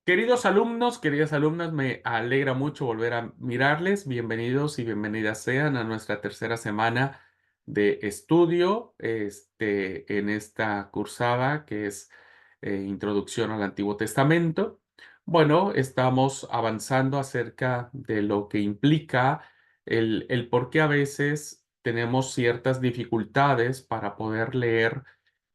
Queridos alumnos, queridas alumnas, me alegra mucho volver a mirarles. Bienvenidos y bienvenidas sean a nuestra tercera semana de estudio en esta cursada que es Introducción al Antiguo Testamento. Bueno, estamos avanzando acerca de lo que implica el por qué a veces tenemos ciertas dificultades para poder leer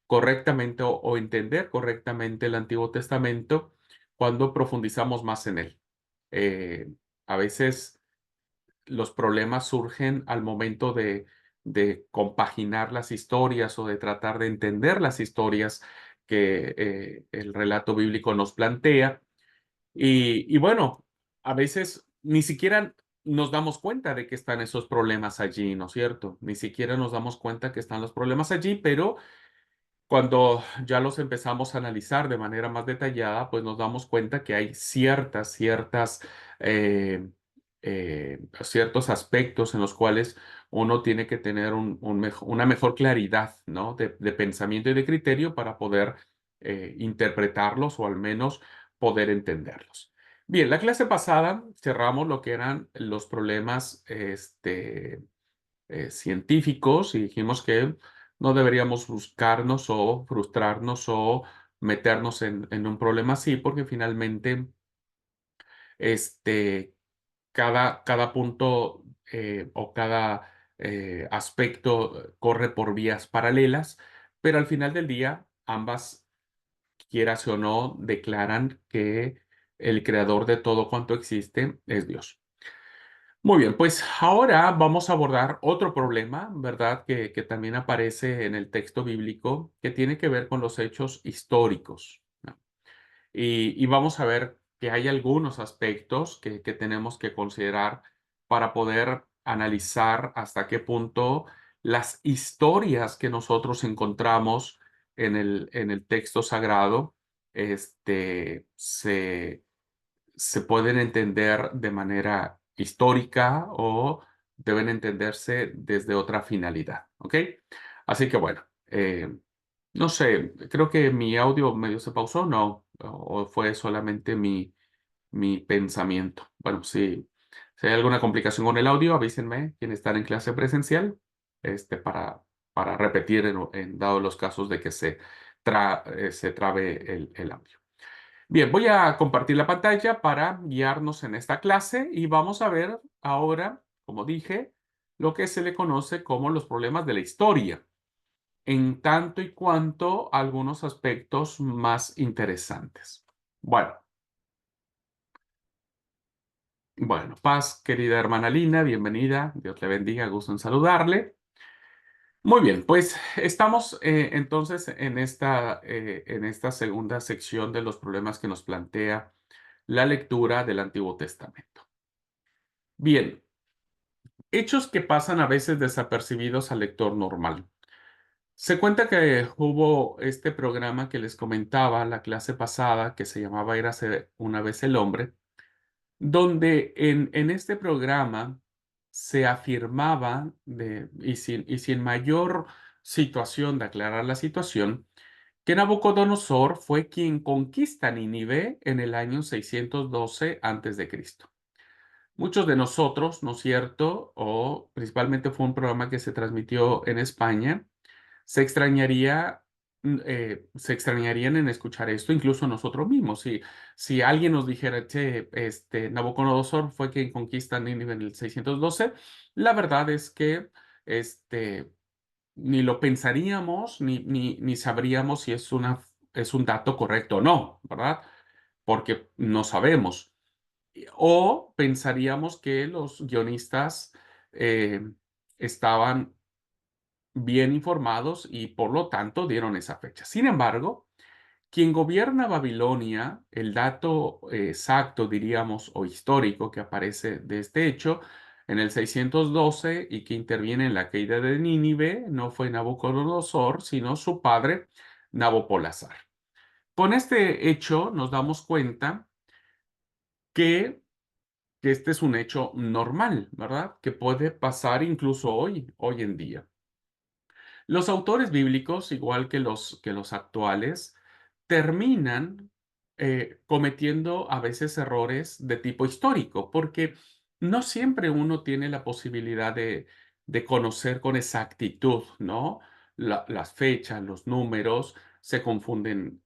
correctamente o entender correctamente el Antiguo Testamento cuando profundizamos más en él. Eh, a veces los problemas surgen al momento de compaginar las historias o de tratar de entender las historias que el relato bíblico nos plantea. Y bueno, a veces ni siquiera nos damos cuenta de que están esos problemas allí, ¿no es cierto? Ni siquiera nos damos cuenta que están los problemas allí, pero cuando ya los empezamos a analizar de manera más detallada, pues nos damos cuenta que hay ciertos aspectos en los cuales uno tiene que tener una mejor claridad, ¿no? de pensamiento y de criterio para poder interpretarlos o al menos poder entenderlos. Bien, la clase pasada cerramos lo que eran los problemas científicos y dijimos que no deberíamos buscarnos o frustrarnos o meternos en un problema así, porque finalmente este, cada punto o cada aspecto corre por vías paralelas, pero al final del día ambas, quieras o no, declaran que el creador de todo cuanto existe es Dios. Muy bien, pues ahora vamos a abordar otro problema, ¿verdad? Que también aparece en el texto bíblico, que tiene que ver con los hechos históricos, ¿no? Y vamos a ver que hay algunos aspectos que tenemos que considerar para poder analizar hasta qué punto las historias que nosotros encontramos en el texto sagrado se pueden entender de manera histórica o deben entenderse desde otra finalidad, ¿ok? Así que bueno, no sé, creo que mi audio medio se pausó, ¿no? O fue solamente mi pensamiento. Bueno, si hay alguna complicación con el audio, avísenme quienes están en clase presencial, para repetir en dado los casos de que se trabe el audio. Bien, voy a compartir la pantalla para guiarnos en esta clase y vamos a ver ahora, como dije, lo que se le conoce como los problemas de la historia, en tanto y cuanto algunos aspectos más interesantes. Bueno, paz, querida hermana Lina, bienvenida, Dios le bendiga, gusto en saludarle. Muy bien, pues estamos entonces en esta segunda sección de los problemas que nos plantea la lectura del Antiguo Testamento. Bien, hechos que pasan a veces desapercibidos al lector normal. Se cuenta que hubo este programa que les comentaba la clase pasada, que se llamaba Érase una vez el hombre, donde en este programa se afirmaba, y sin mayor situación de aclarar la situación, que Nabucodonosor fue quien conquista Nínive en el año 612 Cristo. Muchos de nosotros, ¿no es cierto? O principalmente fue un programa que se transmitió en España, se extrañarían en escuchar esto, incluso nosotros mismos. Si alguien nos dijera, che, Nabucodonosor fue quien conquista Nínive en el 612, la verdad es que este, ni lo pensaríamos, ni sabríamos si es un dato correcto o no, ¿verdad? Porque no sabemos. O pensaríamos que los guionistas eh, estaban bien informados y por lo tanto dieron esa fecha. Sin embargo, quien gobierna Babilonia, el dato exacto, diríamos, o histórico que aparece de este hecho, en el 612 y que interviene en la caída de Nínive, no fue Nabucodonosor, sino su padre, Nabopolassar. Con este hecho nos damos cuenta que este es un hecho normal, ¿verdad? Que puede pasar incluso hoy en día. Los autores bíblicos, igual que los actuales, terminan cometiendo a veces errores de tipo histórico, porque no siempre uno tiene la posibilidad de conocer con exactitud, ¿no? Las fechas, los números, se confunden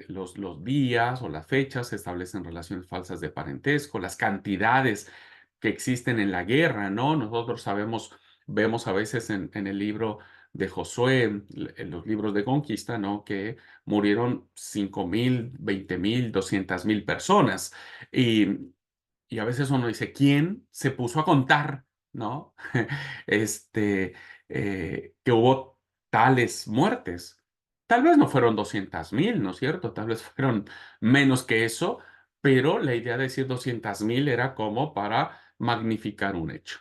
los días o las fechas, se establecen relaciones falsas de parentesco, las cantidades que existen en la guerra, ¿no? Nosotros sabemos, vemos a veces en el libro de Josué, en los libros de conquista, ¿no? Que murieron 5,000, 20,000, 200,000 personas. Y, y a veces uno dice, ¿quién se puso a contar, ¿no? Este, que hubo tales muertes. Tal vez no fueron 200,000, ¿no es cierto? Tal vez fueron menos que eso, pero la idea de decir 200,000 era como para magnificar un hecho.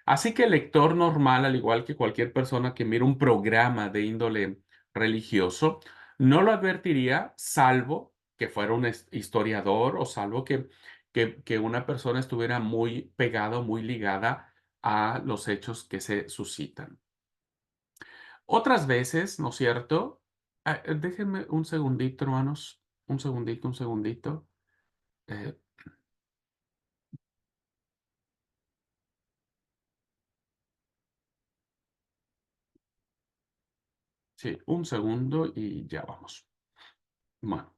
Así que el lector normal, al igual que cualquier persona que mire un programa de índole religioso, no lo advertiría, salvo que fuera un historiador o salvo que una persona estuviera muy pegada o muy ligada a los hechos que se suscitan. Otras veces, ¿no es cierto? Déjenme un segundito, hermanos. Un segundito, un segundito. Eh, sí, un segundo y ya vamos. Bueno.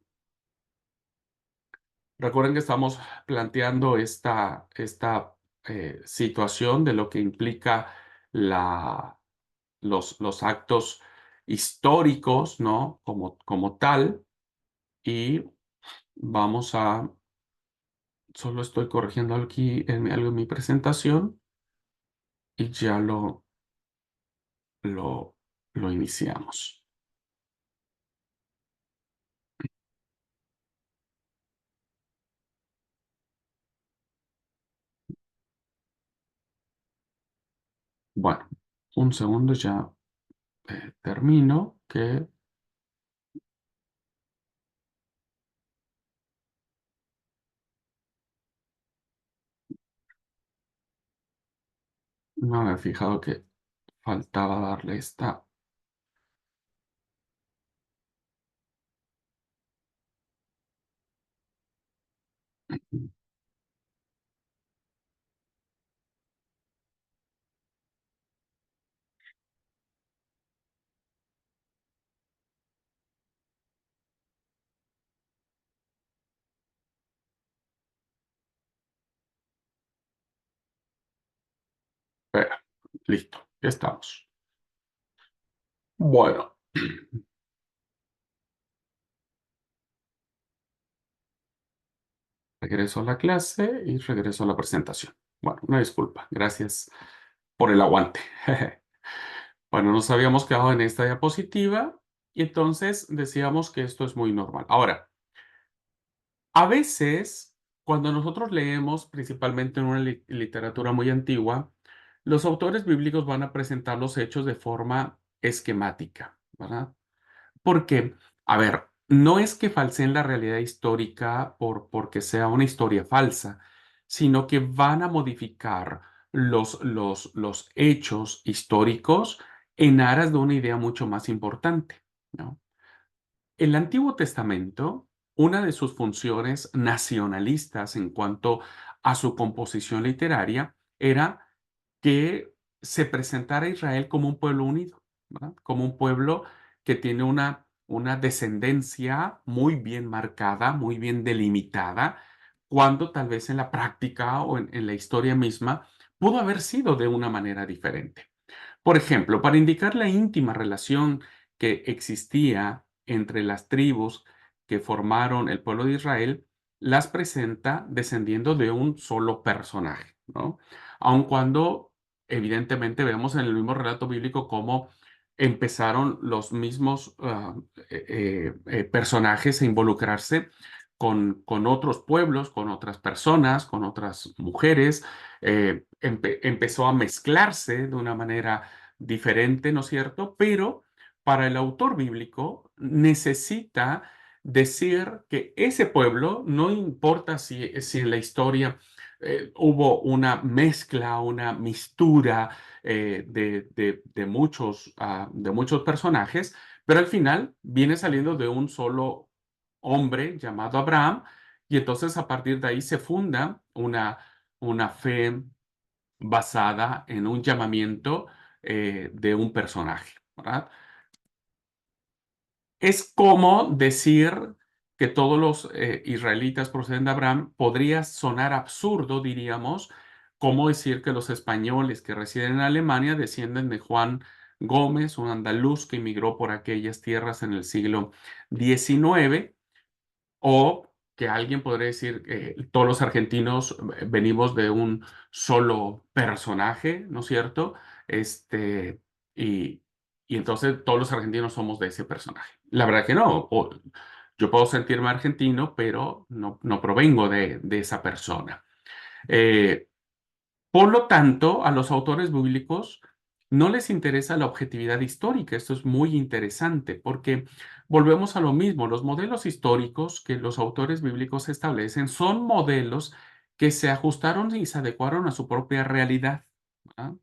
Recuerden que estamos planteando esta situación de lo que implica la, los actos históricos, ¿no? Como tal. Y vamos a, solo estoy corrigiendo aquí algo en mi presentación y ya lo, lo iniciamos. Bueno, un segundo ya termino que no me había fijado que faltaba darle esta. Listo, ya estamos. Bueno, regreso a la clase y regreso a la presentación. Bueno, una disculpa. Gracias por el aguante. Bueno, nos habíamos quedado en esta diapositiva y entonces decíamos que esto es muy normal. Ahora, a veces, cuando nosotros leemos, principalmente en una literatura muy antigua, los autores bíblicos van a presentar los hechos de forma esquemática, ¿verdad? Porque, a ver, no es que falseen la realidad histórica porque sea una historia falsa, sino que van a modificar los hechos históricos en aras de una idea mucho más importante, ¿no? El Antiguo Testamento, una de sus funciones nacionalistas en cuanto a su composición literaria, era que se presentara a Israel como un pueblo unido, ¿verdad? Como un pueblo que tiene una descendencia muy bien marcada, muy bien delimitada, cuando tal vez en la práctica o en la historia misma pudo haber sido de una manera diferente. Por ejemplo, para indicar la íntima relación que existía entre las tribus que formaron el pueblo de Israel, las presenta descendiendo de un solo personaje, ¿no? Aun cuando evidentemente vemos en el mismo relato bíblico cómo empezaron los mismos personajes a involucrarse con otros pueblos, con otras personas, con otras mujeres, empezó a mezclarse de una manera diferente, ¿no es cierto? Pero para el autor bíblico necesita decir que ese pueblo, no importa si en la historia hubo una mezcla, una mistura de muchos personajes, pero al final viene saliendo de un solo hombre llamado Abraham, y entonces a partir de ahí se funda una fe basada en un llamamiento de un personaje, ¿verdad? Es como decir que todos los israelitas proceden de Abraham. Podría sonar absurdo, diríamos, como decir que los españoles que residen en Alemania descienden de Juan Gómez, un andaluz que emigró por aquellas tierras en el siglo XIX, o que alguien podría decir que todos los argentinos venimos de un solo personaje, ¿no es cierto? Este, y, y entonces todos los argentinos somos de ese personaje. La verdad que no. Yo puedo sentirme argentino, pero no provengo de esa persona. Eh, por lo tanto, a los autores bíblicos no les interesa la objetividad histórica. Esto es muy interesante porque volvemos a lo mismo. Los modelos históricos que los autores bíblicos establecen son modelos que se ajustaron y se adecuaron a su propia realidad. ¿Ah?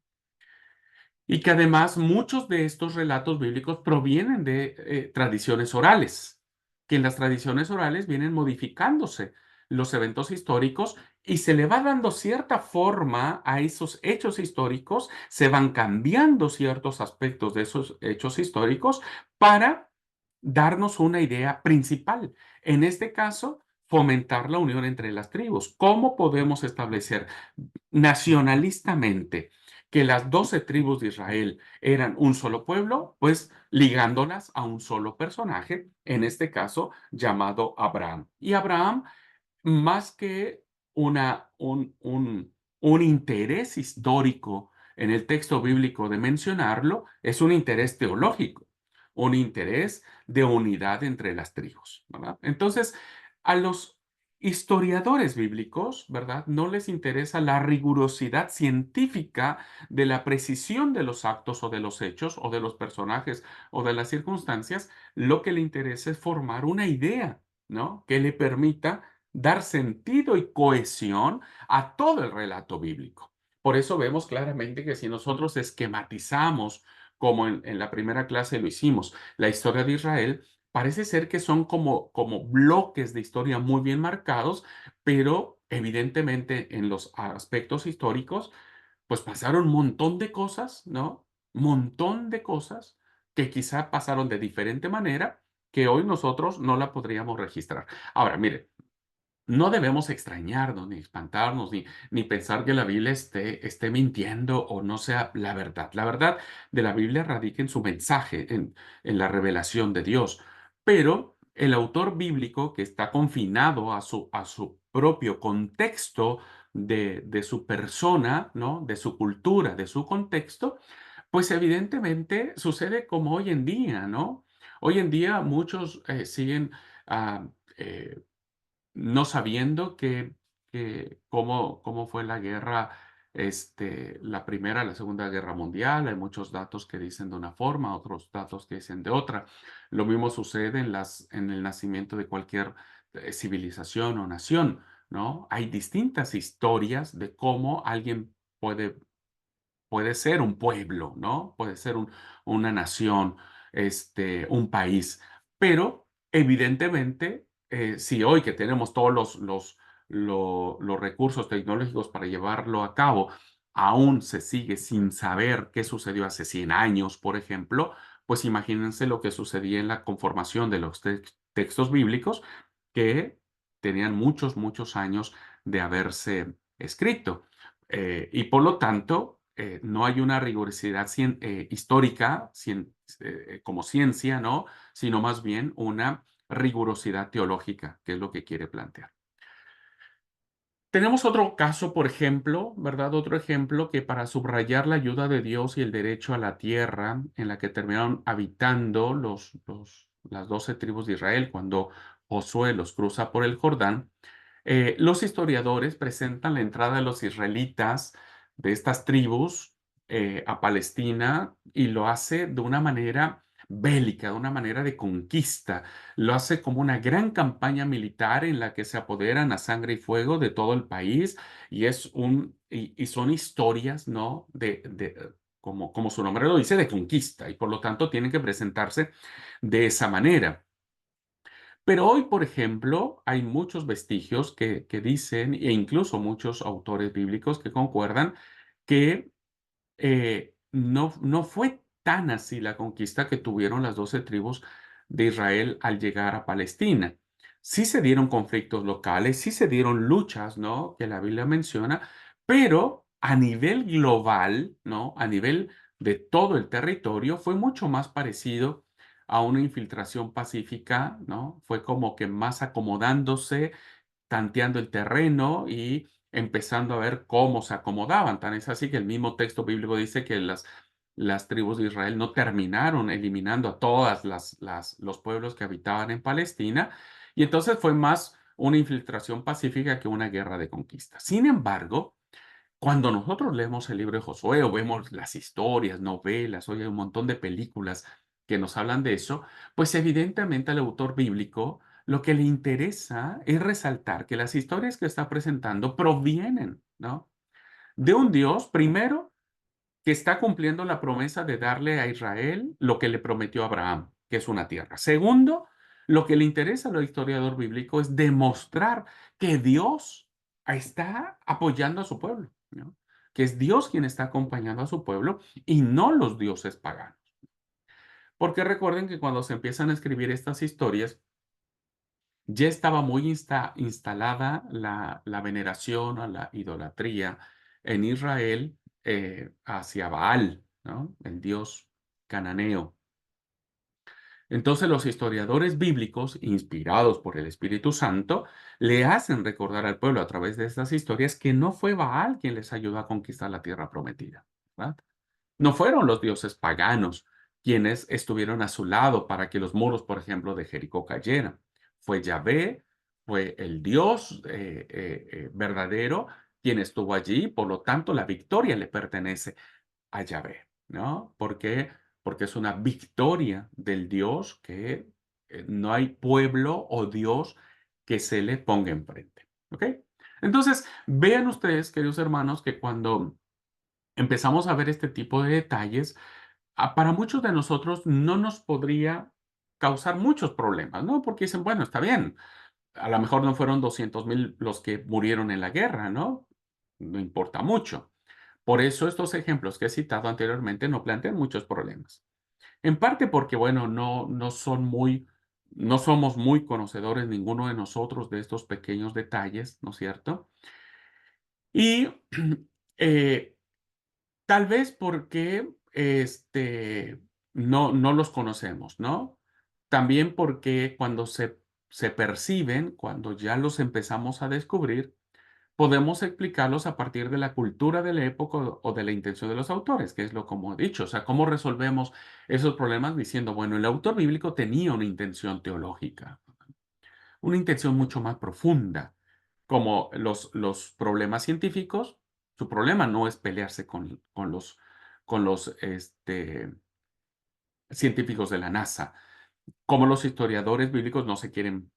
Y que además muchos de estos relatos bíblicos provienen de tradiciones orales, que en las tradiciones orales vienen modificándose los eventos históricos y se le va dando cierta forma a esos hechos históricos, se van cambiando ciertos aspectos de esos hechos históricos para darnos una idea principal. En este caso, fomentar la unión entre las tribus. ¿Cómo podemos establecer nacionalistamente que las 12 tribus de Israel eran un solo pueblo? Pues ligándolas a un solo personaje, en este caso llamado Abraham. Y Abraham, más que un interés histórico en el texto bíblico de mencionarlo, es un interés teológico, un interés de unidad entre las tribus, ¿verdad? Entonces, a los historiadores bíblicos, ¿verdad? No les interesa la rigurosidad científica de la precisión de los actos o de los hechos o de los personajes o de las circunstancias. Lo que le interesa es formar una idea, ¿no? Que le permita dar sentido y cohesión a todo el relato bíblico. Por eso vemos claramente que si nosotros esquematizamos, como en la primera clase lo hicimos, la historia de Israel, parece ser que son como bloques de historia muy bien marcados, pero evidentemente en los aspectos históricos, pues pasaron un montón de cosas, ¿no? Montón de cosas que quizá pasaron de diferente manera que hoy nosotros no la podríamos registrar. Ahora, mire, no debemos extrañarnos, ni espantarnos, ni pensar que la Biblia esté mintiendo o no sea la verdad. La verdad de la Biblia radica en su mensaje, en la revelación de Dios. Pero el autor bíblico que está confinado a su propio contexto de su persona, ¿no? De su cultura, de su contexto, pues evidentemente sucede como hoy en día, ¿no? Hoy en día muchos siguen ah, eh, no sabiendo cómo fue la guerra, la Primera, la Segunda Guerra Mundial. Hay muchos datos que dicen de una forma, otros datos que dicen de otra. Lo mismo sucede en el nacimiento de cualquier civilización o nación, ¿no? Hay distintas historias de cómo alguien puede ser un pueblo, ¿no? Puede ser una nación, un país. Pero evidentemente, si hoy que tenemos todos los recursos tecnológicos para llevarlo a cabo, aún se sigue sin saber qué sucedió hace 100 años, por ejemplo, pues imagínense lo que sucedía en la conformación de los textos bíblicos que tenían muchos, muchos años de haberse escrito. Y por lo tanto, no hay una rigurosidad histórica como ciencia, ¿no? Sino más bien una rigurosidad teológica, que es lo que quiere plantear. Tenemos otro caso, por ejemplo, ¿verdad? Otro ejemplo que para subrayar la ayuda de Dios y el derecho a la tierra en la que terminaron habitando las 12 tribus de Israel cuando Josué los cruza por el Jordán, los historiadores presentan la entrada de los israelitas de estas tribus a Palestina y lo hace de una manera bélica, de una manera de conquista. Lo hace como una gran campaña militar en la que se apoderan a sangre y fuego de todo el país y son historias, ¿no? Como su nombre lo dice, de conquista y por lo tanto tienen que presentarse de esa manera. Pero hoy, por ejemplo, hay muchos vestigios que dicen, e incluso muchos autores bíblicos que concuerdan, que no fue tan así la conquista que tuvieron las 12 tribus de Israel al llegar a Palestina. Sí se dieron conflictos locales, sí se dieron luchas, ¿no? Que la Biblia menciona, pero a nivel global, ¿no? A nivel de todo el territorio, fue mucho más parecido a una infiltración pacífica, ¿no? Fue como que más acomodándose, tanteando el terreno y empezando a ver cómo se acomodaban. Tan es así que el mismo texto bíblico dice que las tribus de Israel no terminaron eliminando a todas los pueblos que habitaban en Palestina, y entonces fue más una infiltración pacífica que una guerra de conquista. Sin embargo, cuando nosotros leemos el libro de Josué o vemos las historias, novelas, hoy hay un montón de películas que nos hablan de eso, pues evidentemente al autor bíblico lo que le interesa es resaltar que las historias que está presentando provienen, ¿no? De un Dios, primero, que está cumpliendo la promesa de darle a Israel lo que le prometió a Abraham, que es una tierra. Segundo, lo que le interesa al historiador bíblico es demostrar que Dios está apoyando a su pueblo, ¿no? Que es Dios quien está acompañando a su pueblo y no los dioses paganos. Porque recuerden que cuando se empiezan a escribir estas historias, ya estaba muy instalada la veneración a la idolatría en Israel hacia Baal, ¿no? El dios cananeo. Entonces los historiadores bíblicos, inspirados por el Espíritu Santo, le hacen recordar al pueblo a través de estas historias que no fue Baal quien les ayudó a conquistar la tierra prometida, ¿verdad? No fueron los dioses paganos quienes estuvieron a su lado para que los muros, por ejemplo, de Jericó cayeran. Fue Yahvé, fue el Dios verdadero quien estuvo allí, por lo tanto la victoria le pertenece a Yahvé, ¿no? ¿Por qué? Porque es una victoria del Dios que no hay pueblo o Dios que se le ponga enfrente, ¿ok? Entonces, vean ustedes, queridos hermanos, que cuando empezamos a ver este tipo de detalles, para muchos de nosotros no nos podría causar muchos problemas, ¿no? Porque dicen, bueno, está bien, a lo mejor no fueron 200,000 los que murieron en la guerra, ¿no? No importa mucho. Por eso estos ejemplos que he citado anteriormente no plantean muchos problemas. En parte porque, bueno, no somos muy conocedores ninguno de nosotros de estos pequeños detalles, ¿no es cierto? Y eh, tal vez porque, no los conocemos, ¿no? También porque cuando se perciben, cuando ya los empezamos a descubrir, podemos explicarlos a partir de la cultura de la época o de la intención de los autores, que es lo como he dicho. O sea, ¿cómo resolvemos esos problemas diciendo, bueno, el autor bíblico tenía una intención teológica, una intención mucho más profunda? Como los problemas científicos, su problema no es pelearse con los científicos de la NASA. Como los historiadores bíblicos no se quieren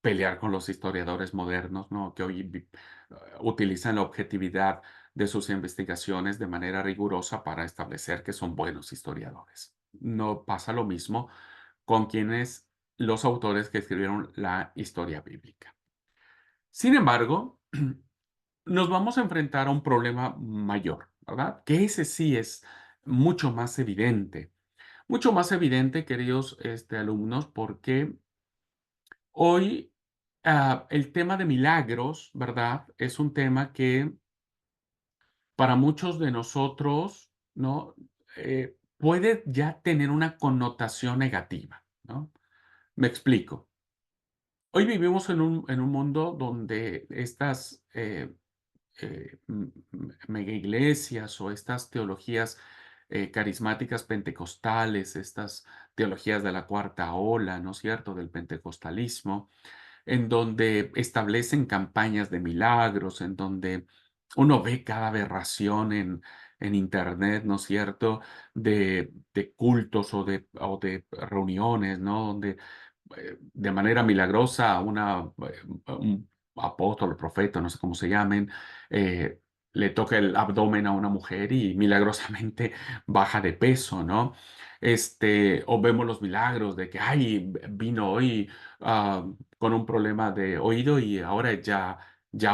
pelear con los historiadores modernos, ¿no? Que hoy utilizan la objetividad de sus investigaciones de manera rigurosa para establecer que son buenos historiadores. No pasa lo mismo con quienes los autores que escribieron la historia bíblica. Sin embargo, nos vamos a enfrentar a un problema mayor, ¿verdad? Que ese sí es mucho más evidente. Mucho más evidente, queridos alumnos, porque hoy el tema de milagros, ¿verdad? Es un tema que para muchos de nosotros, ¿no? Puede ya tener una connotación negativa, ¿no? Me explico. Hoy vivimos en un mundo donde estas mega iglesias o estas teologías carismáticas pentecostales, estas teologías de la cuarta ola, ¿no es cierto?, del pentecostalismo, en donde establecen campañas de milagros, en donde uno ve cada aberración en internet, ¿no es cierto?, de cultos o de reuniones, ¿no?, donde de manera milagrosa un apóstol, profeta, no sé cómo se llamen, eh, le toca el abdomen a una mujer y milagrosamente baja de peso, ¿no? O vemos los milagros de que, ay, vino hoy ah, con un problema de oído y ahora ya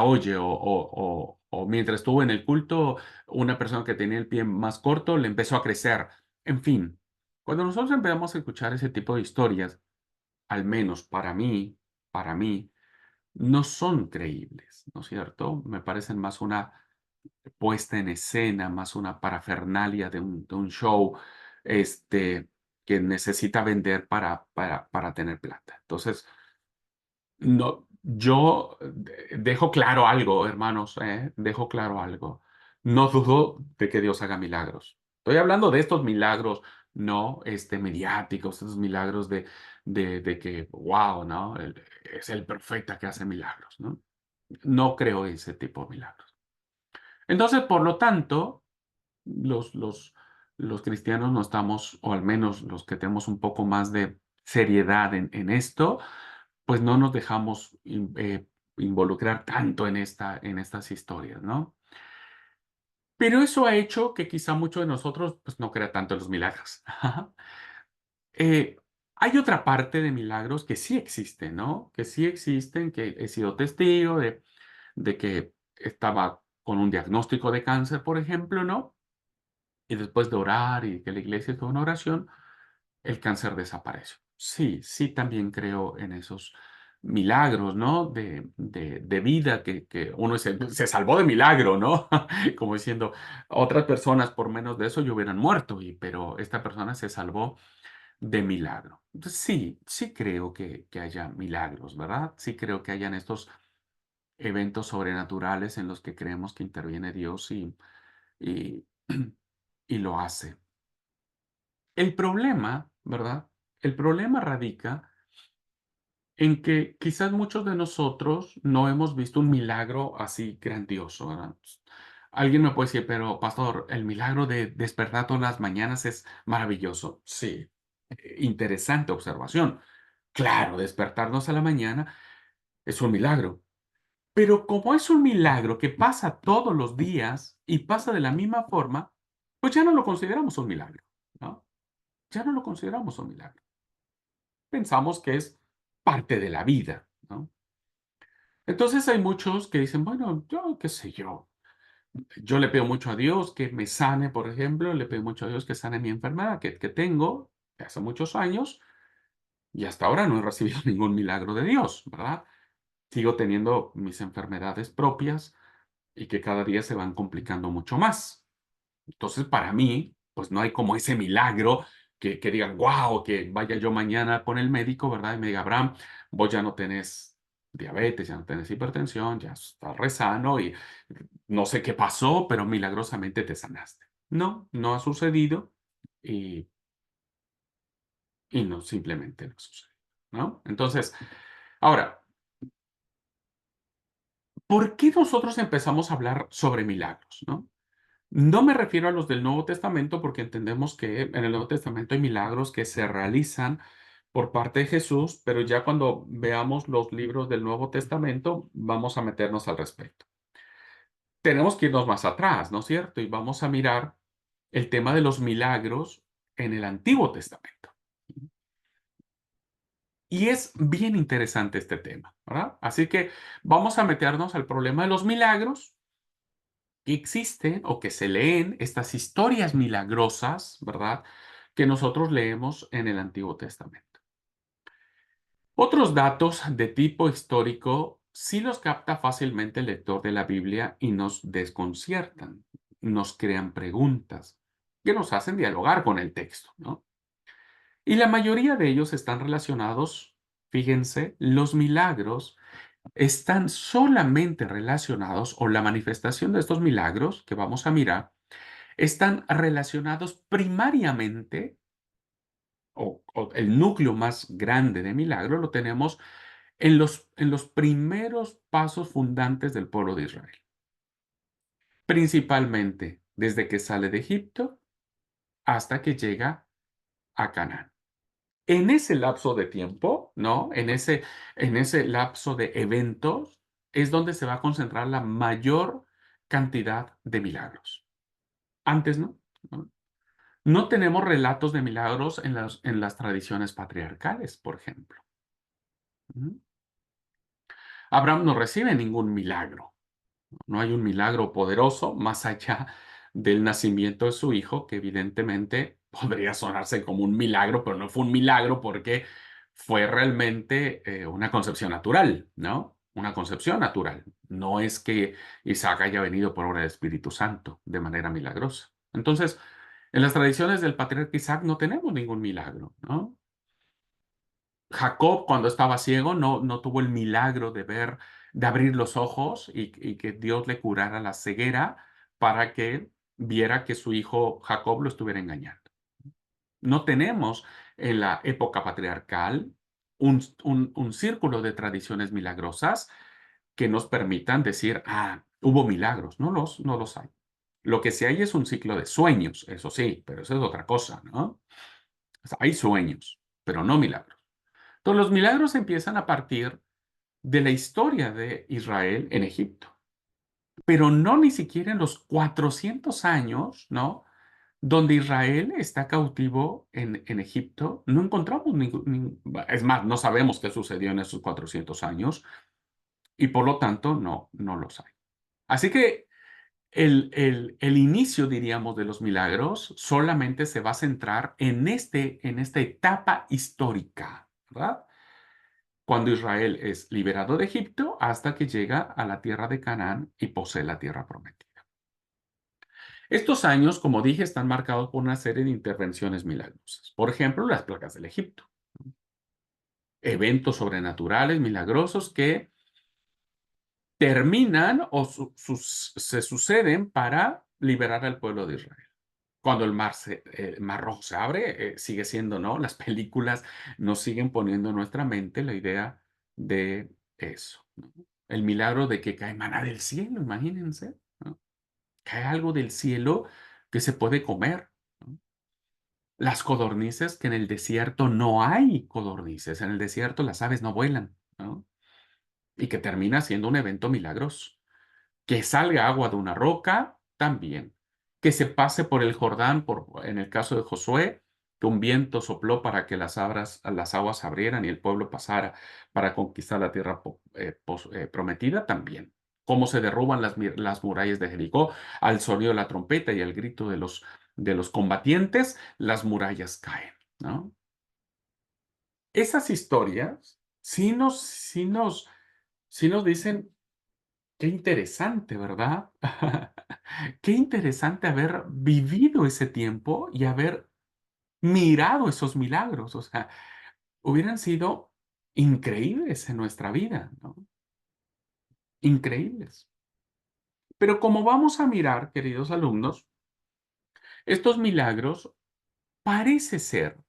oye, o mientras estuvo en el culto, una persona que tenía el pie más corto le empezó a crecer. En fin, cuando nosotros empezamos a escuchar ese tipo de historias, al menos para mí, no son creíbles, ¿no es cierto? Me parecen más una puesta en escena, más una parafernalia de un show, este, que necesita vender para tener plata. Entonces, no, yo dejo claro algo, hermanos, dejo claro algo. No dudo de que Dios haga milagros. Estoy hablando de estos milagros, no mediáticos, estos milagros de que, wow, ¿no? Es el profeta que hace milagros, ¿no? No creo ese tipo de milagros. Entonces, por lo tanto, los, los, los cristianos no estamos, o al menos los que tenemos un poco más de seriedad en esto, pues no nos dejamos involucrar tanto en estas historias, ¿no? Pero eso ha hecho que quizá muchos de nosotros pues no crea tanto en los milagros. Eh, Hay otra parte de milagros que sí existen, ¿no? Que sí existen, que he sido testigo de que estaba con un diagnóstico de cáncer, por ejemplo, ¿no? Y después de orar y que la iglesia hizo una oración, el cáncer desapareció. Sí, sí, también creo en esos milagros, ¿no? De vida que uno se salvó de milagro, ¿no? Como diciendo, otras personas por menos de eso ya hubieran muerto, pero esta persona se salvó de milagro. Entonces, sí, sí creo que haya milagros, ¿verdad? Sí creo que hayan estos eventos sobrenaturales en los que creemos que interviene Dios y, y lo hace. El problema, ¿verdad? El problema radica en que quizás muchos de nosotros no hemos visto un milagro así grandioso, ¿verdad? Alguien me puede decir, pero pastor, el milagro de despertar todas las mañanas es maravilloso. Sí, interesante observación. Claro, despertarnos a la mañana es un milagro. Pero como es un milagro que pasa todos los días y pasa de la misma forma, pues ya no lo consideramos un milagro, ¿no? Ya no lo consideramos un milagro. Pensamos que es parte de la vida, ¿no? Entonces hay muchos que dicen, bueno, yo qué sé yo le pido mucho a Dios que me sane, por ejemplo, le pido mucho a Dios que sane mi enfermedad que tengo de hace muchos años y hasta ahora no he recibido ningún milagro de Dios, ¿verdad? Sigo teniendo mis enfermedades propias y que cada día se van complicando mucho más. Entonces, para mí, pues no hay como ese milagro que digan, wow, que vaya yo mañana con el médico, ¿verdad? Y me diga, Abraham, vos ya no tenés diabetes, ya no tenés hipertensión, ya estás re sano y no sé qué pasó, pero milagrosamente te sanaste. No, no ha sucedido y, y no, simplemente no ha sucedido, ¿no? Entonces, ahora, ¿por qué nosotros empezamos a hablar sobre milagros, no? No me refiero a los del Nuevo Testamento porque entendemos que en el Nuevo Testamento hay milagros que se realizan por parte de Jesús, pero ya cuando veamos los libros del Nuevo Testamento vamos a meternos al respecto. Tenemos que irnos más atrás, ¿no es cierto? Y vamos a mirar el tema de los milagros en el Antiguo Testamento. Y es bien interesante este tema, ¿verdad? Así que vamos a meternos al problema de los milagros que existen o que se leen estas historias milagrosas, ¿verdad? Que nosotros leemos en el Antiguo Testamento. Otros datos de tipo histórico sí los capta fácilmente el lector de la Biblia y nos desconciertan, nos crean preguntas que nos hacen dialogar con el texto, ¿no? Y la mayoría de ellos están relacionados, fíjense, los milagros están solamente relacionados, o la manifestación de estos milagros que vamos a mirar, están relacionados primariamente, o el núcleo más grande de milagro lo tenemos en los primeros pasos fundantes del pueblo de Israel, principalmente desde que sale de Egipto hasta que llega a Canaán. En ese lapso de tiempo, ¿no? En ese lapso de eventos es donde se va a concentrar la mayor cantidad de milagros. Antes no, ¿no? No tenemos relatos de milagros en las tradiciones patriarcales, por ejemplo. Ujú. Abraham no recibe ningún milagro. No hay un milagro poderoso más allá del nacimiento de su hijo, que evidentemente podría sonarse como un milagro, pero no fue un milagro porque fue realmente una concepción natural, ¿no? Una concepción natural. No es que Isaac haya venido por obra del Espíritu Santo de manera milagrosa. Entonces, en las tradiciones del patriarca Isaac no tenemos ningún milagro, ¿no? Jacob, cuando estaba ciego, no tuvo el milagro de ver, de abrir los ojos y que Dios le curara la ceguera para que viera que su hijo Jacob lo estuviera engañando. No tenemos en la época patriarcal un círculo de tradiciones milagrosas que nos permitan decir, ah, hubo milagros. No los hay. Lo que sí hay es un ciclo de sueños, eso sí, pero eso es otra cosa, ¿no? O sea, hay sueños, pero no milagros. Entonces, los milagros empiezan a partir de la historia de Israel en Egipto, pero no ni siquiera en los 400 años, ¿no? Donde Israel está cautivo en Egipto, no encontramos es más, no sabemos qué sucedió en esos 400 años y por lo tanto no los hay. Así que el inicio, diríamos, de los milagros solamente se va a centrar en esta etapa histórica, ¿verdad? Cuando Israel es liberado de Egipto hasta que llega a la tierra de Canaán y posee la tierra prometida. Estos años, como dije, están marcados por una serie de intervenciones milagrosas. Por ejemplo, las plagas del Egipto. Eventos sobrenaturales, milagrosos que terminan o se suceden para liberar al pueblo de Israel. Cuando el mar Rojo se abre, sigue siendo, ¿no? Las películas nos siguen poniendo en nuestra mente la idea de eso, ¿no? El milagro de que cae maná del cielo, imagínense, ¿no? Cae algo del cielo que se puede comer, ¿no? Las codornices, que en el desierto no hay codornices, en el desierto las aves no vuelan, ¿no? Y que termina siendo un evento milagroso. Que salga agua de una roca, también. Que se pase por el Jordán, en el caso de Josué, que un viento sopló para que las aguas se abrieran y el pueblo pasara para conquistar la tierra prometida, también. Cómo se derruban las murallas de Jericó al sonido de la trompeta y al grito de los combatientes, las murallas caen, ¿no? Esas historias sí nos dicen. Qué interesante, ¿verdad? Qué interesante haber vivido ese tiempo y haber mirado esos milagros. O sea, hubieran sido increíbles en nuestra vida, ¿no? Increíbles. Pero como vamos a mirar, queridos alumnos, estos milagros parece ser,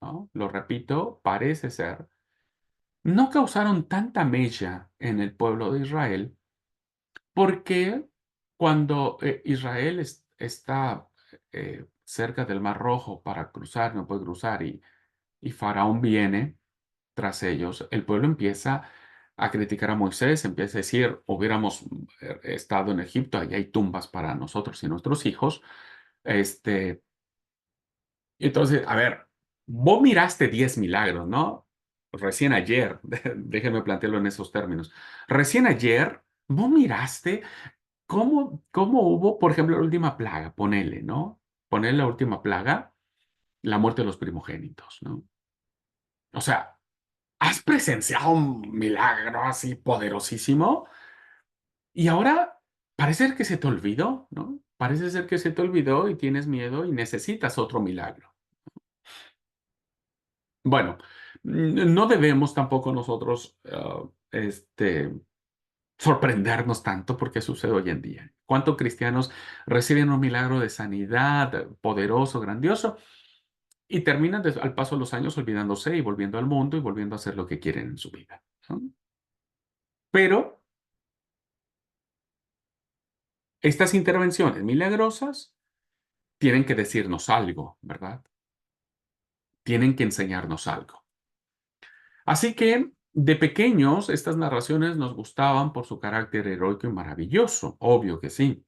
¿no? Lo repito, parece ser, no causaron tanta mella en el pueblo de Israel. Porque cuando Israel está cerca del Mar Rojo para cruzar, no puede cruzar, y Faraón viene tras ellos, el pueblo empieza a criticar a Moisés, empieza a decir, hubiéramos estado en Egipto, allá hay tumbas para nosotros y nuestros hijos. Este, entonces, a ver, vos miraste 10 milagros, ¿no? Recién ayer, déjenme plantearlo en esos términos. Recién ayer, vos miraste. ¿Cómo hubo, por ejemplo, la última plaga? Ponele, ¿no? Ponele la última plaga, la muerte de los primogénitos, ¿no? O sea, has presenciado un milagro así poderosísimo y ahora parece ser que se te olvidó, ¿no? Parece ser que se te olvidó y tienes miedo y necesitas otro milagro. Bueno, no debemos tampoco nosotros, sorprendernos tanto porque sucede hoy en día. ¿Cuántos cristianos reciben un milagro de sanidad poderoso, grandioso, y terminan al paso de los años olvidándose y volviendo al mundo y volviendo a hacer lo que quieren en su vida? ¿No? Pero estas intervenciones milagrosas tienen que decirnos algo, ¿verdad? Tienen que enseñarnos algo. Así que de pequeños estas narraciones nos gustaban por su carácter heroico y maravilloso, obvio que sí.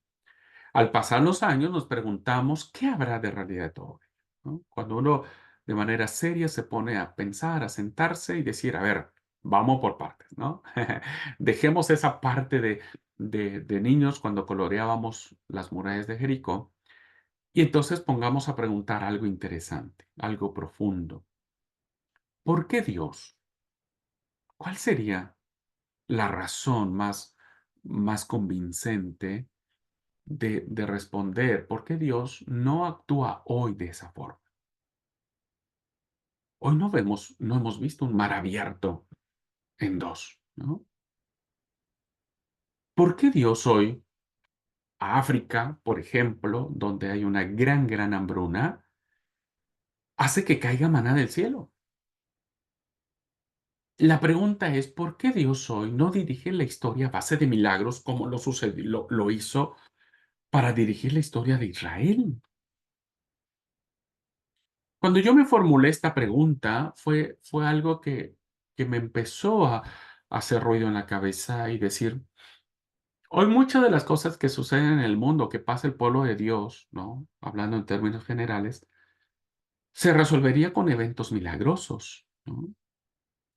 Al pasar los años nos preguntamos, ¿qué habrá de realidad de todo ello? ¿No? Cuando uno de manera seria se pone a pensar, a sentarse y decir, a ver, vamos por partes, ¿no? Dejemos esa parte de niños cuando coloreábamos las murallas de Jericó y entonces pongamos a preguntar algo interesante, algo profundo. ¿Por qué Dios? ¿Cuál sería la razón más convincente de responder por qué Dios no actúa hoy de esa forma? Hoy no hemos visto un mar abierto en dos, ¿no? ¿Por qué Dios hoy, a África, por ejemplo, donde hay una gran hambruna, hace que caiga maná del cielo? La pregunta es, ¿por qué Dios hoy no dirige la historia a base de milagros como lo hizo para dirigir la historia de Israel? Cuando yo me formulé esta pregunta, fue algo que me empezó a hacer ruido en la cabeza y decir, hoy muchas de las cosas que suceden en el mundo, que pasa el pueblo de Dios, ¿no? Hablando en términos generales, se resolvería con eventos milagrosos, ¿no?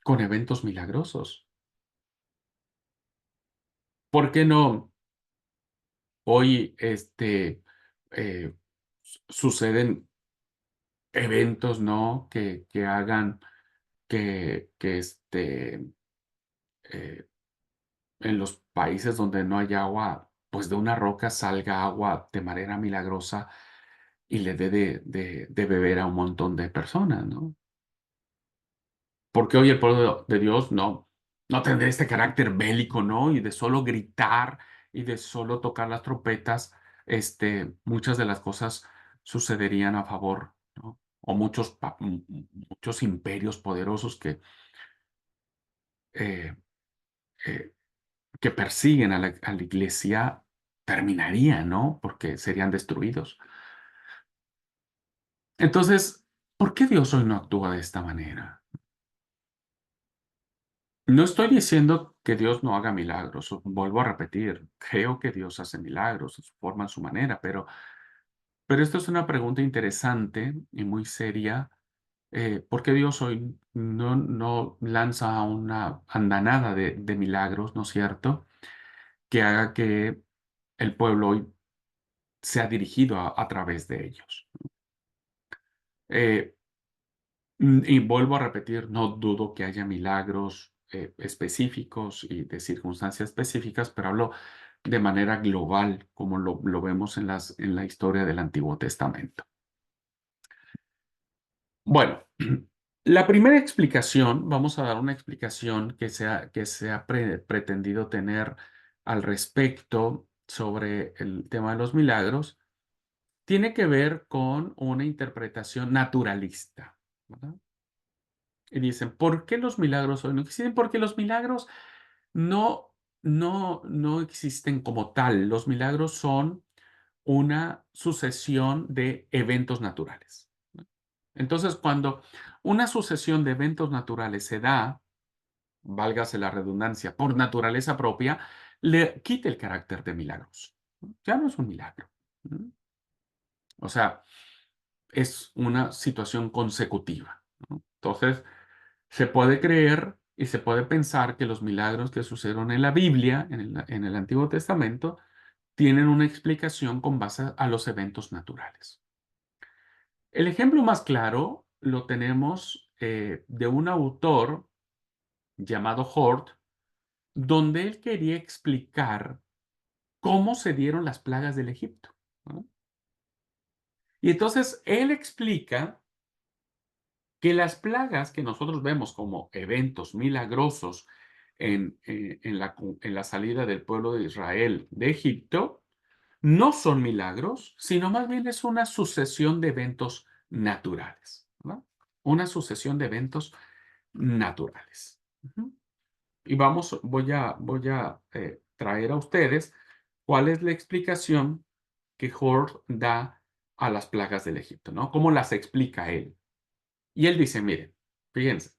Con eventos milagrosos. ¿Por qué no hoy, suceden eventos, ¿no? Que hagan que eh, en los países donde no hay agua, pues de una roca salga agua de manera milagrosa y le dé de beber a un montón de personas, ¿no? Porque hoy el pueblo de Dios no tendría este carácter bélico, ¿no? Y de solo gritar y de solo tocar las trompetas, muchas de las cosas sucederían a favor, ¿no? O muchos imperios poderosos eh, eh, que persiguen a la iglesia terminarían, ¿no? Porque serían destruidos. Entonces, ¿por qué Dios hoy no actúa de esta manera? No estoy diciendo que Dios no haga milagros, vuelvo a repetir, creo que Dios hace milagros, en su forma, en su manera, pero esto es una pregunta interesante y muy seria. ¿Por qué Dios hoy no lanza una andanada de milagros, ¿no es cierto? Que haga que el pueblo hoy sea dirigido a través de ellos. Eh, y vuelvo a repetir, no dudo que haya milagros específicos y de circunstancias específicas, pero hablo de manera global, como lo vemos en la historia del Antiguo Testamento. Bueno, la primera explicación, vamos a dar una explicación que se ha pretendido tener al respecto sobre el tema de los milagros, tiene que ver con una interpretación naturalista, ¿verdad? Y dicen, ¿por qué los milagros hoy no existen? Porque los milagros no, no existen como tal. Los milagros son una sucesión de eventos naturales, ¿no? Entonces, cuando una sucesión de eventos naturales se da, válgase la redundancia, por naturaleza propia, le quita el carácter de milagros, ¿no? Ya no es un milagro, ¿no? O sea, es una situación consecutiva, ¿no? Entonces, se puede creer y se puede pensar que los milagros que sucedieron en la Biblia, en el Antiguo Testamento, tienen una explicación con base a los eventos naturales. El ejemplo más claro lo tenemos de un autor llamado Hort, donde él quería explicar cómo se dieron las plagas del Egipto, ¿no? Y entonces él explica que las plagas que nosotros vemos como eventos milagrosos en la salida del pueblo de Israel de Egipto, no son milagros, sino más bien es una sucesión de eventos naturales, ¿no? Una sucesión de eventos naturales. Ujú. Y voy a traer a ustedes cuál es la explicación que Hort da a las plagas del Egipto, ¿no? ¿Cómo las explica él? Y él dice, miren, fíjense,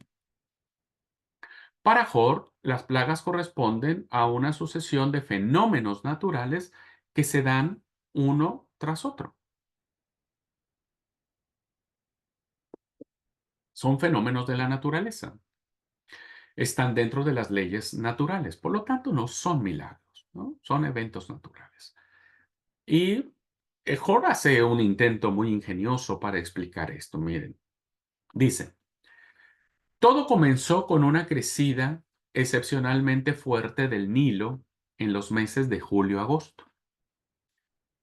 para Hort, las plagas corresponden a una sucesión de fenómenos naturales que se dan uno tras otro. Son fenómenos de la naturaleza. Están dentro de las leyes naturales. Por lo tanto, no son milagros, ¿no? Son eventos naturales. Y Hort hace un intento muy ingenioso para explicar esto. Miren, dice, todo comenzó con una crecida excepcionalmente fuerte del Nilo en los meses de julio-agosto,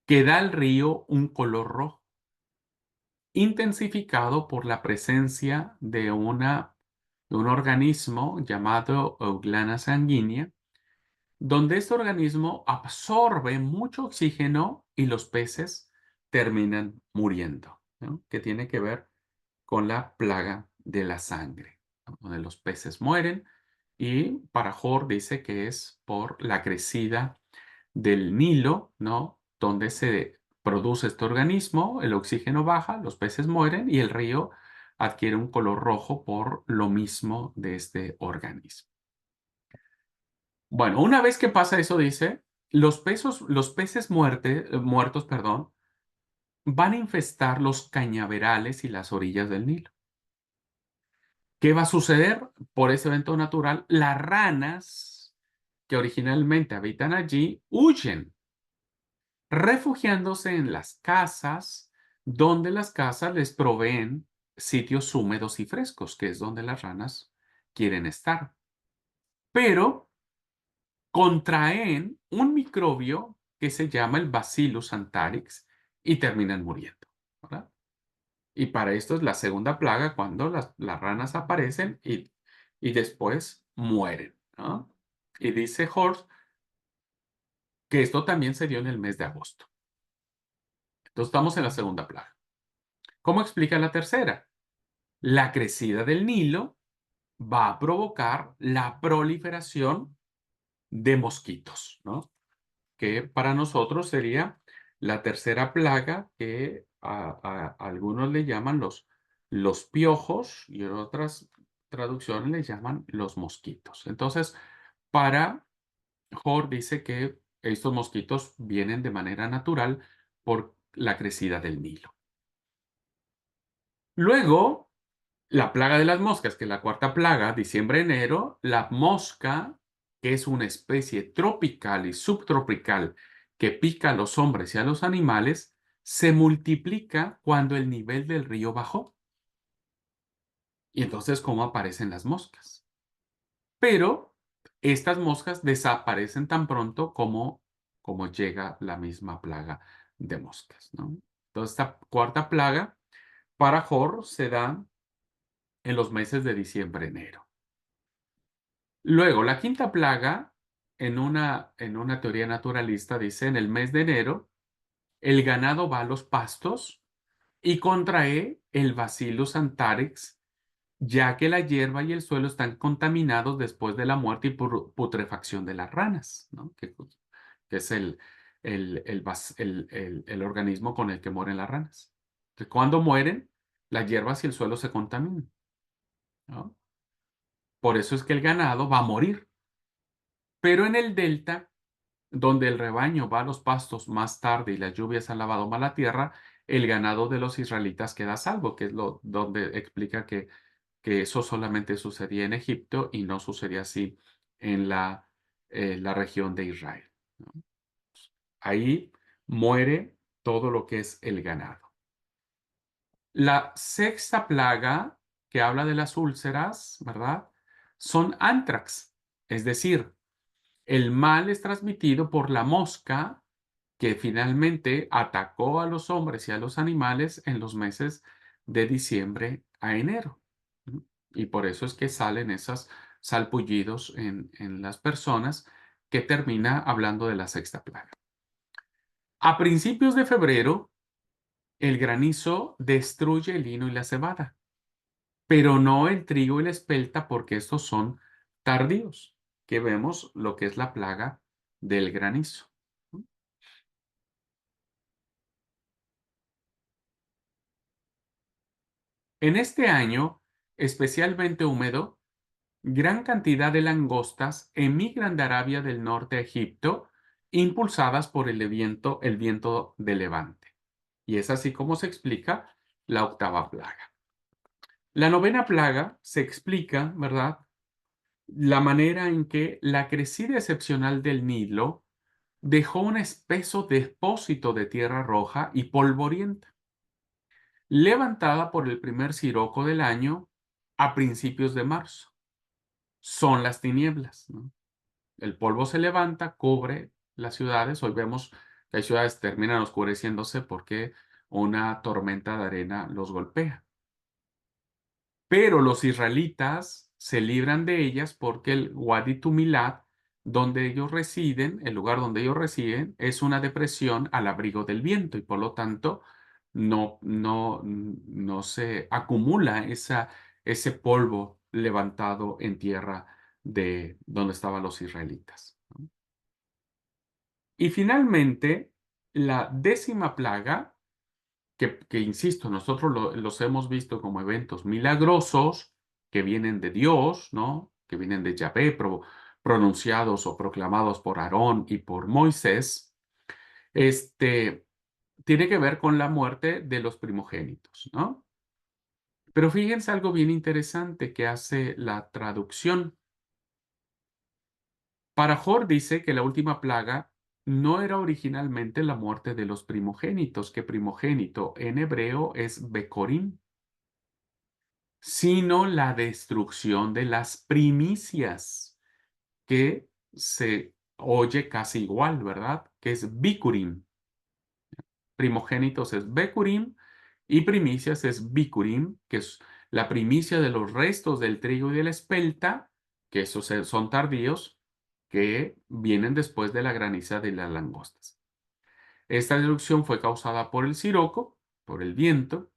que da al río un color rojo, intensificado por la presencia de un organismo llamado Euglena sanguínea, donde este organismo absorbe mucho oxígeno y los peces terminan muriendo, ¿no? Que tiene que ver con la plaga de la sangre, ¿no? Donde los peces mueren y Parajor dice que es por la crecida del Nilo, ¿no? Donde se produce este organismo, el oxígeno baja, los peces mueren y el río adquiere un color rojo por lo mismo de este organismo. Bueno, una vez que pasa eso, dice, los peces muertos, perdón, van a infestar los cañaverales y las orillas del Nilo. ¿Qué va a suceder por ese evento natural? Las ranas que originalmente habitan allí huyen, refugiándose en las casas, donde las casas les proveen sitios húmedos y frescos, que es donde las ranas quieren estar. Pero contraen un microbio que se llama el Bacillus anthrax y terminan muriendo, ¿verdad? Y para esto es la segunda plaga cuando las ranas aparecen y después mueren, ¿no? Y dice Horst que esto también se dio en el mes de agosto. Entonces estamos en la segunda plaga. ¿Cómo explica la tercera? La crecida del Nilo va a provocar la proliferación de mosquitos, ¿no? Que para nosotros sería la tercera plaga que a algunos le llaman los piojos y en otras traducciones le llaman los mosquitos. Entonces, para Hort dice que estos mosquitos vienen de manera natural por la crecida del Nilo. Luego, la plaga de las moscas, que es la cuarta plaga, diciembre-enero, la mosca, que es una especie tropical y subtropical que pica a los hombres y a los animales, se multiplica cuando el nivel del río bajó. Y entonces, ¿cómo aparecen las moscas? Pero estas moscas desaparecen tan pronto como llega la misma plaga de moscas, ¿no? Entonces, esta cuarta plaga para Hor se da en los meses de diciembre-enero. Luego, la quinta plaga, en una teoría naturalista, dice, en el mes de enero, el ganado va a los pastos y contrae el Bacillus anthrax, ya que la hierba y el suelo están contaminados después de la muerte y putrefacción de las ranas, ¿no? Que es el organismo con el que mueren las ranas. Entonces, cuando mueren, las hierbas y el suelo se contaminan, ¿no? Por eso es que el ganado va a morir. Pero en el delta, donde el rebaño va a los pastos más tarde y las lluvias han lavado mal la tierra, el ganado de los israelitas queda a salvo, que es donde explica que eso solamente sucedía en Egipto y no sucedía así en la región de Israel, ¿no? Ahí muere todo lo que es el ganado. La sexta plaga que habla de las úlceras, ¿verdad? Son antrax, es decir, el mal es transmitido por la mosca que finalmente atacó a los hombres y a los animales en los meses de diciembre a enero, ¿no? Y por eso es que salen esos salpullidos en las personas que termina hablando de la sexta plaga. A principios de febrero, el granizo destruye el lino y la cebada, pero no el trigo y la espelta porque estos son tardíos, que vemos lo que es la plaga del granizo. En este año, especialmente húmedo, gran cantidad de langostas emigran de Arabia del Norte a Egipto impulsadas por el viento de levante. Y es así como se explica la octava plaga. La novena plaga se explica, ¿verdad? La manera en que la crecida excepcional del Nilo dejó un espeso depósito de tierra roja y polvorienta, levantada por el primer siroco del año a principios de marzo. Son las tinieblas, ¿no? El polvo se levanta, cubre las ciudades. Hoy vemos que hay ciudades que terminan oscureciéndose porque una tormenta de arena los golpea. Pero los israelitas se libran de ellas porque el Wadi Tumilat, donde ellos residen, el lugar donde ellos residen, es una depresión al abrigo del viento y por lo tanto no se acumula ese polvo levantado en tierra de donde estaban los israelitas, ¿no? Y finalmente, la décima plaga, que insisto, nosotros los hemos visto como eventos milagrosos que vienen de Dios, ¿no? Que vienen de Yahvé, pronunciados o proclamados por Aarón y por Moisés, este, tiene que ver con la muerte de los primogénitos, ¿no? Pero fíjense algo bien interesante que hace la traducción. Parajor dice que la última plaga no era originalmente la muerte de los primogénitos, que primogénito en hebreo es Becorim, sino la destrucción de las primicias, que se oye casi igual, ¿verdad? Que es Bikurim. Primogénitos es Bekurim y primicias es Bikurim, que es la primicia de los restos del trigo y de la espelta, que esos son tardíos, que vienen después de la graniza de las langostas. Esta destrucción fue causada por el siroco, por el viento.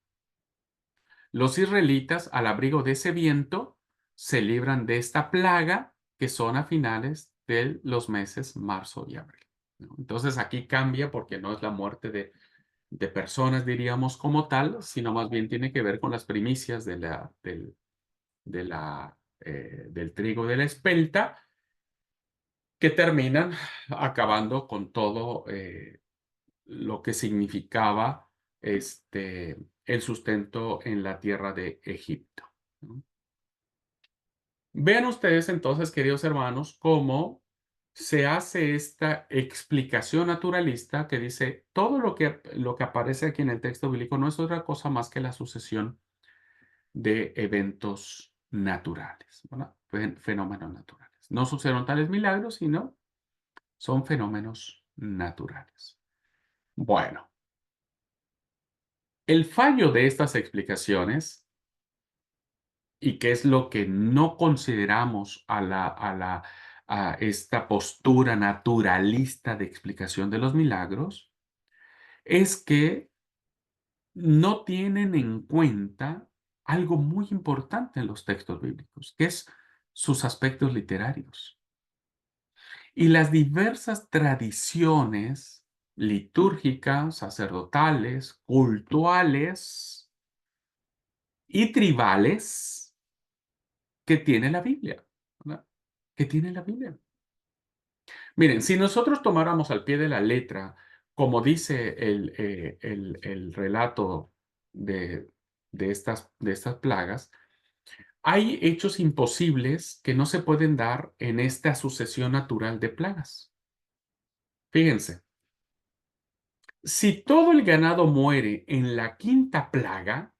Los israelitas, al abrigo de ese viento, se libran de esta plaga que son a finales de los meses marzo y abril, ¿no? Entonces aquí cambia porque no es la muerte de personas, diríamos, como tal, sino más bien tiene que ver con las primicias del trigo de la espelta, que terminan acabando con todo lo que significaba el sustento en la tierra de Egipto, ¿no? Vean ustedes entonces, queridos hermanos, cómo se hace esta explicación naturalista que dice todo lo que aparece aquí en el texto bíblico no es otra cosa más que la sucesión de eventos naturales, ¿verdad? Fenómenos naturales. No sucedieron tales milagros, sino son fenómenos naturales. Bueno, el fallo de estas explicaciones, y qué es lo que no consideramos a esta postura naturalista de explicación de los milagros, es que no tienen en cuenta algo muy importante en los textos bíblicos, que es sus aspectos literarios y las diversas tradiciones litúrgicas, sacerdotales, cultuales y tribales que tiene la Biblia, ¿verdad? Que tiene la Biblia. Miren, si nosotros tomáramos al pie de la letra, como dice el relato de, de estas plagas, hay hechos imposibles que no se pueden dar en esta sucesión natural de plagas. Fíjense, si todo el ganado muere en la quinta plaga,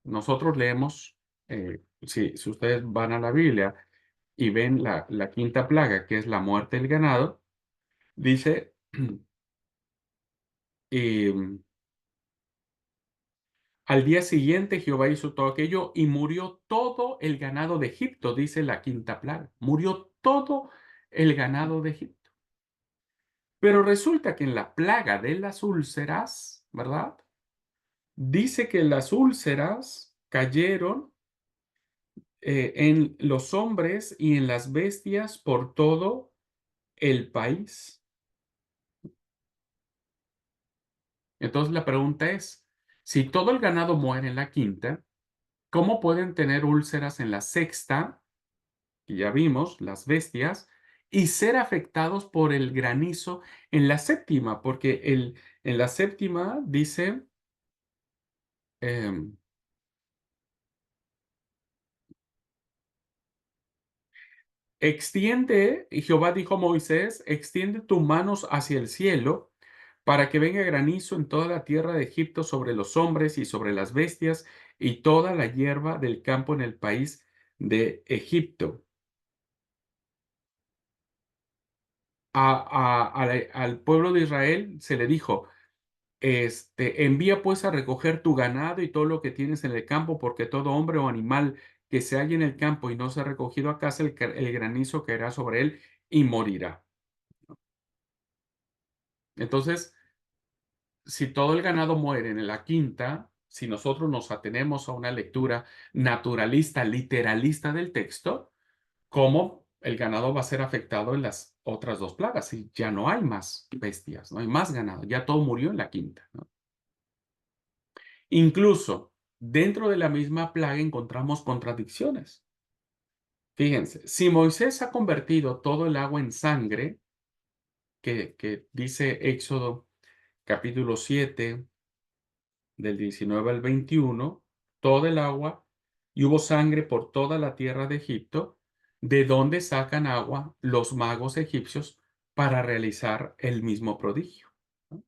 nosotros leemos, si ustedes van a la Biblia y ven la quinta plaga, que es la muerte del ganado, dice, em, al día siguiente Jehová hizo todo aquello y murió todo el ganado de Egipto, dice la quinta plaga. Murió todo el ganado de Egipto. Pero resulta que en la plaga de las úlceras, ¿verdad? Dice que las úlceras cayeron en los hombres y en las bestias por todo el país. Entonces la pregunta es, si todo el ganado muere en la quinta, ¿cómo pueden tener úlceras en la sexta? Que ya vimos, las bestias, y ser afectados por el granizo en la séptima, porque en la séptima dice, em, extiende, y Jehová dijo a Moisés, extiende tus manos hacia el cielo para que venga granizo en toda la tierra de Egipto sobre los hombres y sobre las bestias y toda la hierba del campo en el país de Egipto. Al pueblo de Israel se le dijo, envía pues a recoger tu ganado y todo lo que tienes en el campo, porque todo hombre o animal que se halle en el campo y no se ha recogido a casa, el granizo caerá sobre él y morirá. Entonces, si todo el ganado muere en la quinta, si nosotros nos atenemos a una lectura naturalista, literalista del texto, ¿cómo el ganado va a ser afectado en las otras dos plagas? Y ya no hay más bestias, no hay más ganado, ya todo murió en la quinta, ¿no? Incluso dentro de la misma plaga encontramos contradicciones. Fíjense, si Moisés ha convertido todo el agua en sangre, que dice Éxodo capítulo 7 del 19 al 21, todo el agua, y hubo sangre por toda la tierra de Egipto, ¿de dónde sacan agua los magos egipcios para realizar el mismo prodigio? ¿No?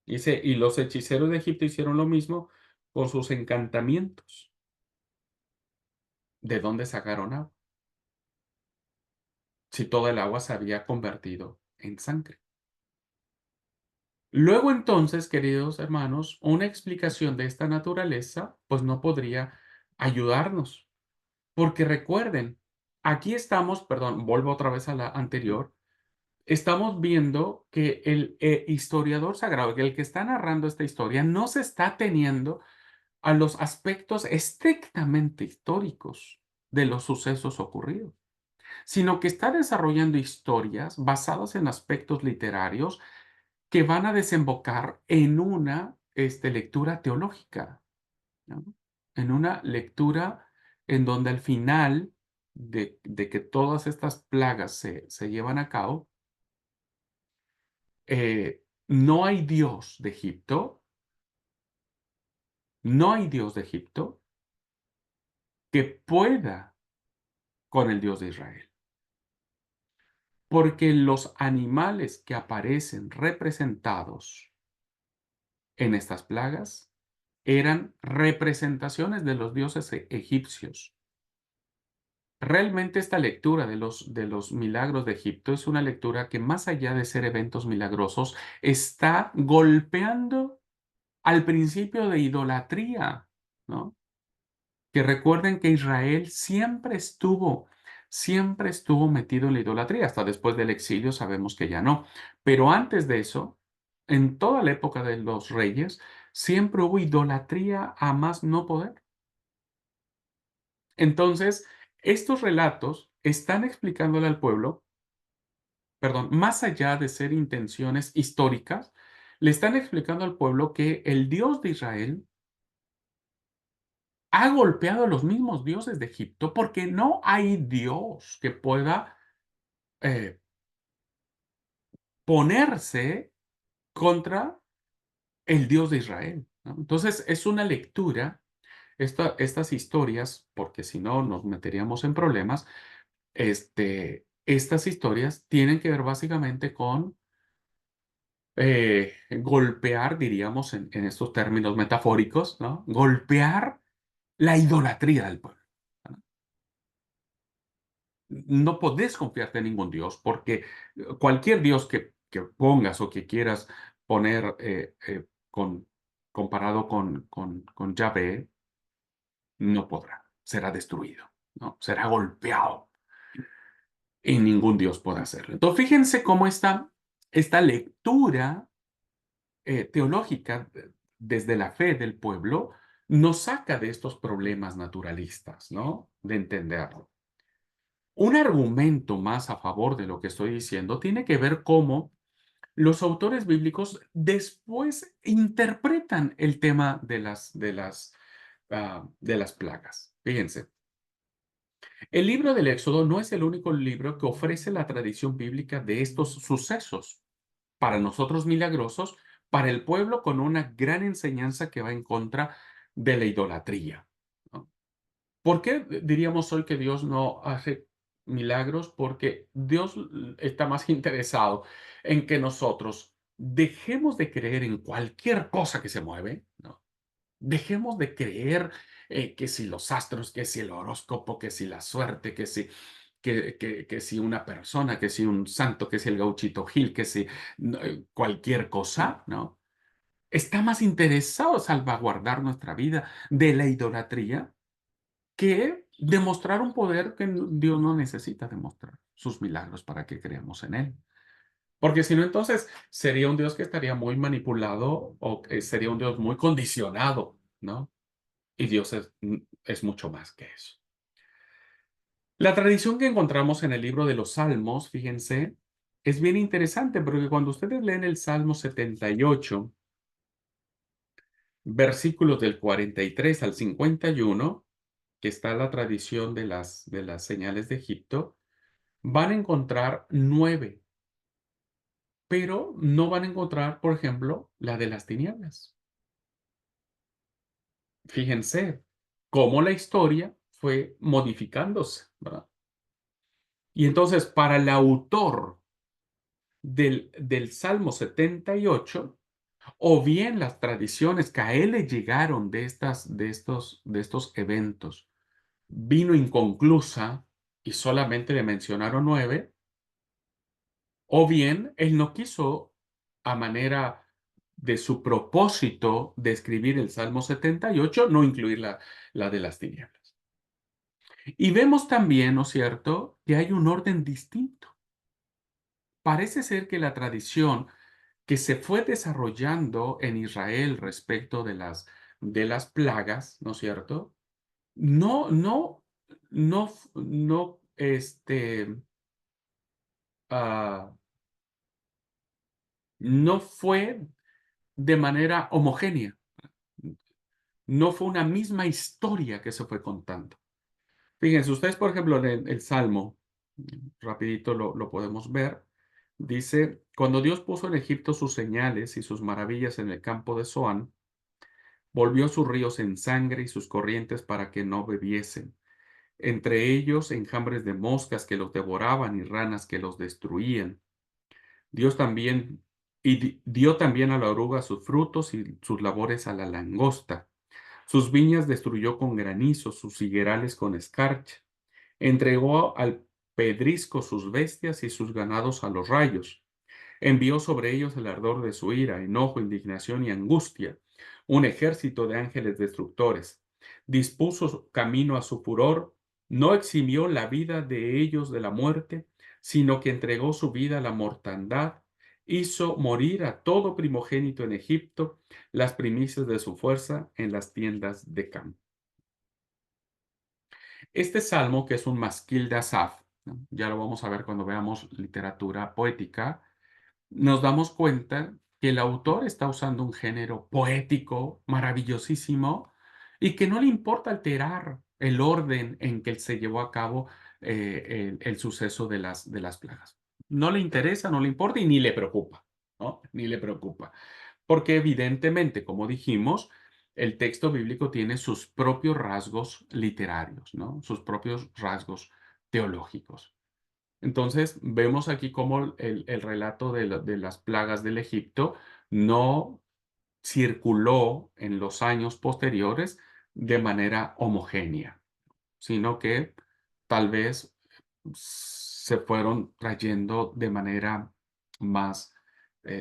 Dice, y los hechiceros de Egipto hicieron lo mismo con sus encantamientos. ¿De dónde sacaron agua? Si toda el agua se había convertido en sangre. Luego entonces, queridos hermanos, una explicación de esta naturaleza, pues no podría ayudarnos. Porque recuerden, aquí estamos, perdón, vuelvo otra vez a la anterior, estamos viendo que el historiador sagrado, que el que está narrando esta historia, no se está ateniendo a los aspectos estrictamente históricos de los sucesos ocurridos, sino que está desarrollando historias basadas en aspectos literarios que van a desembocar en una lectura teológica, ¿no? En una lectura en donde al final de que todas estas plagas se llevan a cabo, no hay Dios de Egipto, no hay Dios de Egipto que pueda con el Dios de Israel. Porque los animales que aparecen representados en estas plagas eran representaciones de los dioses egipcios. Realmente esta lectura de los milagros de Egipto es una lectura que más allá de ser eventos milagrosos, está golpeando al principio de idolatría, ¿no? Que recuerden que Israel siempre estuvo metido en la idolatría. Hasta después del exilio sabemos que ya no. Pero antes de eso, en toda la época de los reyes, siempre hubo idolatría a más no poder. Entonces, estos relatos están explicándole al pueblo, perdón, más allá de ser intenciones históricas, le están explicando al pueblo que el Dios de Israel ha golpeado a los mismos dioses de Egipto porque no hay Dios que pueda eh, ponerse contra el Dios de Israel, ¿no? Entonces, es una lectura, estas historias, porque si no nos meteríamos en problemas, estas historias tienen que ver básicamente con golpear, diríamos en estos términos metafóricos, ¿no? Golpear la idolatría del pueblo, ¿no? No podés confiarte en ningún Dios, porque cualquier Dios que pongas o que quieras poner comparado con Yahvé, no podrá, será destruido, ¿no? Será golpeado y ningún Dios podrá hacerlo. Entonces, fíjense cómo esta lectura teológica desde la fe del pueblo nos saca de estos problemas naturalistas, ¿no? De entenderlo. Un argumento más a favor de lo que estoy diciendo tiene que ver cómo los autores bíblicos después interpretan el tema de las plagas. Fíjense, El libro del Éxodo no es el único libro que ofrece la tradición bíblica de estos sucesos, para nosotros milagrosos, para el pueblo con una gran enseñanza que va en contra de la idolatría, ¿no? ¿Por qué diríamos hoy que Dios no hace milagros? Porque Dios está más interesado en que nosotros dejemos de creer en cualquier cosa que se mueve, ¿no? Dejemos de creer que si los astros, que si el horóscopo, que si la suerte, que si una persona, que si un santo, que si el gauchito Gil, que si cualquier cosa, ¿no? Está más interesado en salvaguardar nuestra vida de la idolatría que demostrar un poder que Dios no necesita demostrar sus milagros para que creamos en Él. Porque si no, entonces sería un Dios que estaría muy manipulado o que sería un Dios muy condicionado, ¿no? Y Dios es mucho más que eso. La tradición que encontramos en el libro de los Salmos, fíjense, es bien interesante porque cuando ustedes leen el Salmo 78, versículos del 43 al 51, que está la tradición de las señales de Egipto, van a encontrar 9, pero no van a encontrar, por ejemplo, la de las tinieblas. Fíjense cómo la historia fue modificándose, ¿verdad? Y entonces, para el autor del Salmo 78, o bien las tradiciones que a él le llegaron de estos eventos, vino inconclusa y solamente le mencionaron 9, o bien él no quiso, a manera de su propósito de escribir el Salmo 78, no incluir la de las tinieblas. Y vemos también, ¿no es cierto?, que hay un orden distinto. Parece ser que la tradición que se fue desarrollando en Israel respecto de las plagas, ¿no es cierto? No, no, no, ah, no fue de manera homogénea. No fue una misma historia que se fue contando. Fíjense, ustedes, por ejemplo, en el Salmo, rapidito lo podemos ver, dice, cuando Dios puso en Egipto sus señales y sus maravillas en el campo de Zoán, volvió sus ríos en sangre y sus corrientes para que no bebiesen. Entre ellos enjambres de moscas que los devoraban y ranas que los destruían. Dios también, dio también a la oruga sus frutos y sus labores a la langosta. Sus viñas destruyó con granizo, sus higuerales con escarcha. Entregó al pedrisco sus bestias y sus ganados a los rayos. Envió sobre ellos el ardor de su ira, enojo, indignación y angustia, un ejército de ángeles destructores. Dispuso su camino a su furor, no eximió la vida de ellos de la muerte, sino que entregó su vida a la mortandad, hizo morir a todo primogénito en Egipto, las primicias de su fuerza en las tiendas de campo. Este salmo, que es un masquil de Asaf, ¿no? Ya lo vamos a ver cuando veamos literatura poética, nos damos cuenta que el autor está usando un género poético maravillosísimo y que no le importa alterar el orden en que se llevó a cabo el suceso de las plagas. No le interesa, no le importa y ni le preocupa, ¿no? Ni le preocupa. Porque evidentemente, como dijimos, el texto bíblico tiene sus propios rasgos literarios, ¿no? Sus propios rasgos teológicos. Entonces, vemos aquí cómo el relato de las plagas del Egipto no circuló en los años posteriores de manera homogénea, sino que tal vez se fueron trayendo de manera más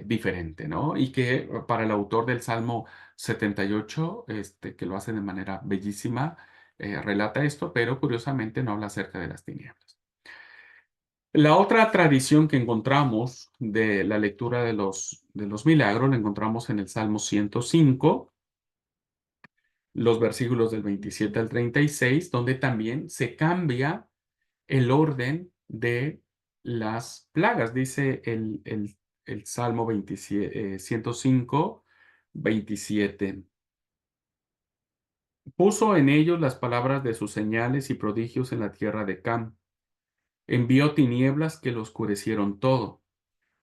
diferente, ¿no? Y que para el autor del Salmo 78, que lo hace de manera bellísima, relata esto, pero curiosamente no habla acerca de las tinieblas. La otra tradición que encontramos de la lectura de los milagros la encontramos en el Salmo 105, los versículos del 27 al 36, donde también se cambia el orden de las plagas. Dice el Salmo 27, 105, 27. Puso en ellos las palabras de sus señales y prodigios en la tierra de Cam. Envió tinieblas que lo oscurecieron todo.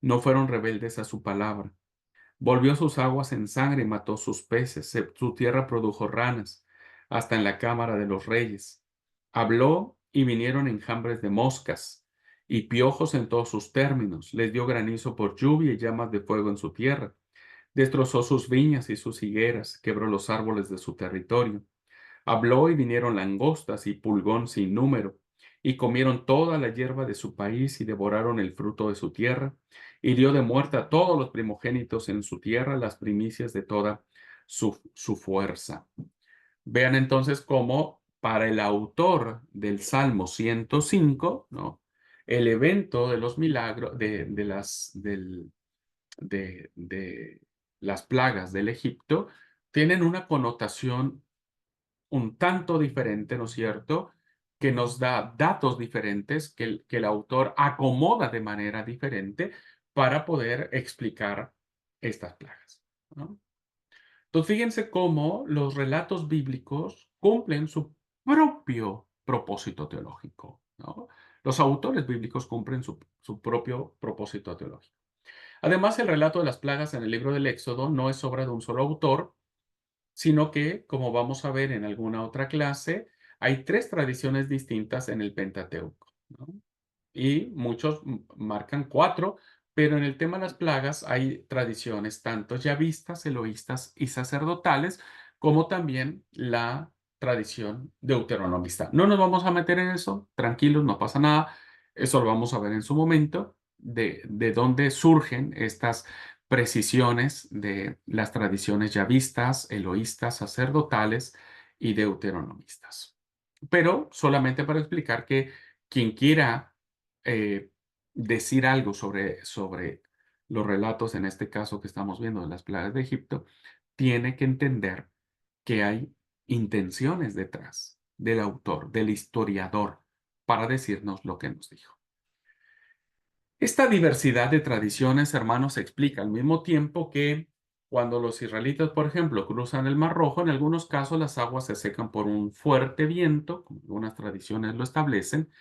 No fueron rebeldes a su palabra. Volvió sus aguas en sangre y mató sus peces. Su tierra produjo ranas, hasta en la cámara de los reyes. Habló y vinieron enjambres de moscas y piojos en todos sus términos. Les dio granizo por lluvia y llamas de fuego en su tierra. Destrozó sus viñas y sus higueras, quebró los árboles de su territorio. Habló y vinieron langostas y pulgón sin número, y comieron toda la hierba de su país y devoraron el fruto de su tierra. Hirió de muerte a todos los primogénitos en su tierra, las primicias de toda su fuerza. Vean entonces cómo para el autor del Salmo 105, ¿no? El evento de los milagros, de las plagas del Egipto, tienen una connotación un tanto diferente, ¿no es cierto? Que nos da datos diferentes, que el autor acomoda de manera diferente para poder explicar estas plagas, ¿no? Entonces, fíjense cómo los relatos bíblicos cumplen su propio propósito teológico, ¿no? Los autores bíblicos cumplen su propio propósito teológico. Además, el relato de las plagas en el libro del Éxodo no es obra de un solo autor, sino que, como vamos a ver en alguna otra clase, hay tres tradiciones distintas en el Pentateuco, ¿no? Y muchos marcan cuatro, pero en el tema de las plagas hay tradiciones tanto yavistas, eloístas y sacerdotales, como también la tradición deuteronomista. No nos vamos a meter en eso, tranquilos, no pasa nada, eso lo vamos a ver en su momento, de dónde surgen estas precisiones de las tradiciones yavistas, eloístas, sacerdotales y deuteronomistas. Pero solamente para explicar que quien quiera eh, decir algo sobre los relatos, en este caso que estamos viendo de las plagas de Egipto, tiene que entender que hay intenciones detrás del autor, del historiador, para decirnos lo que nos dijo. Esta diversidad de tradiciones, hermanos, se explica al mismo tiempo que cuando los israelitas, por ejemplo, cruzan el Mar Rojo, en algunos casos las aguas se secan por un fuerte viento, como algunas tradiciones lo establecen,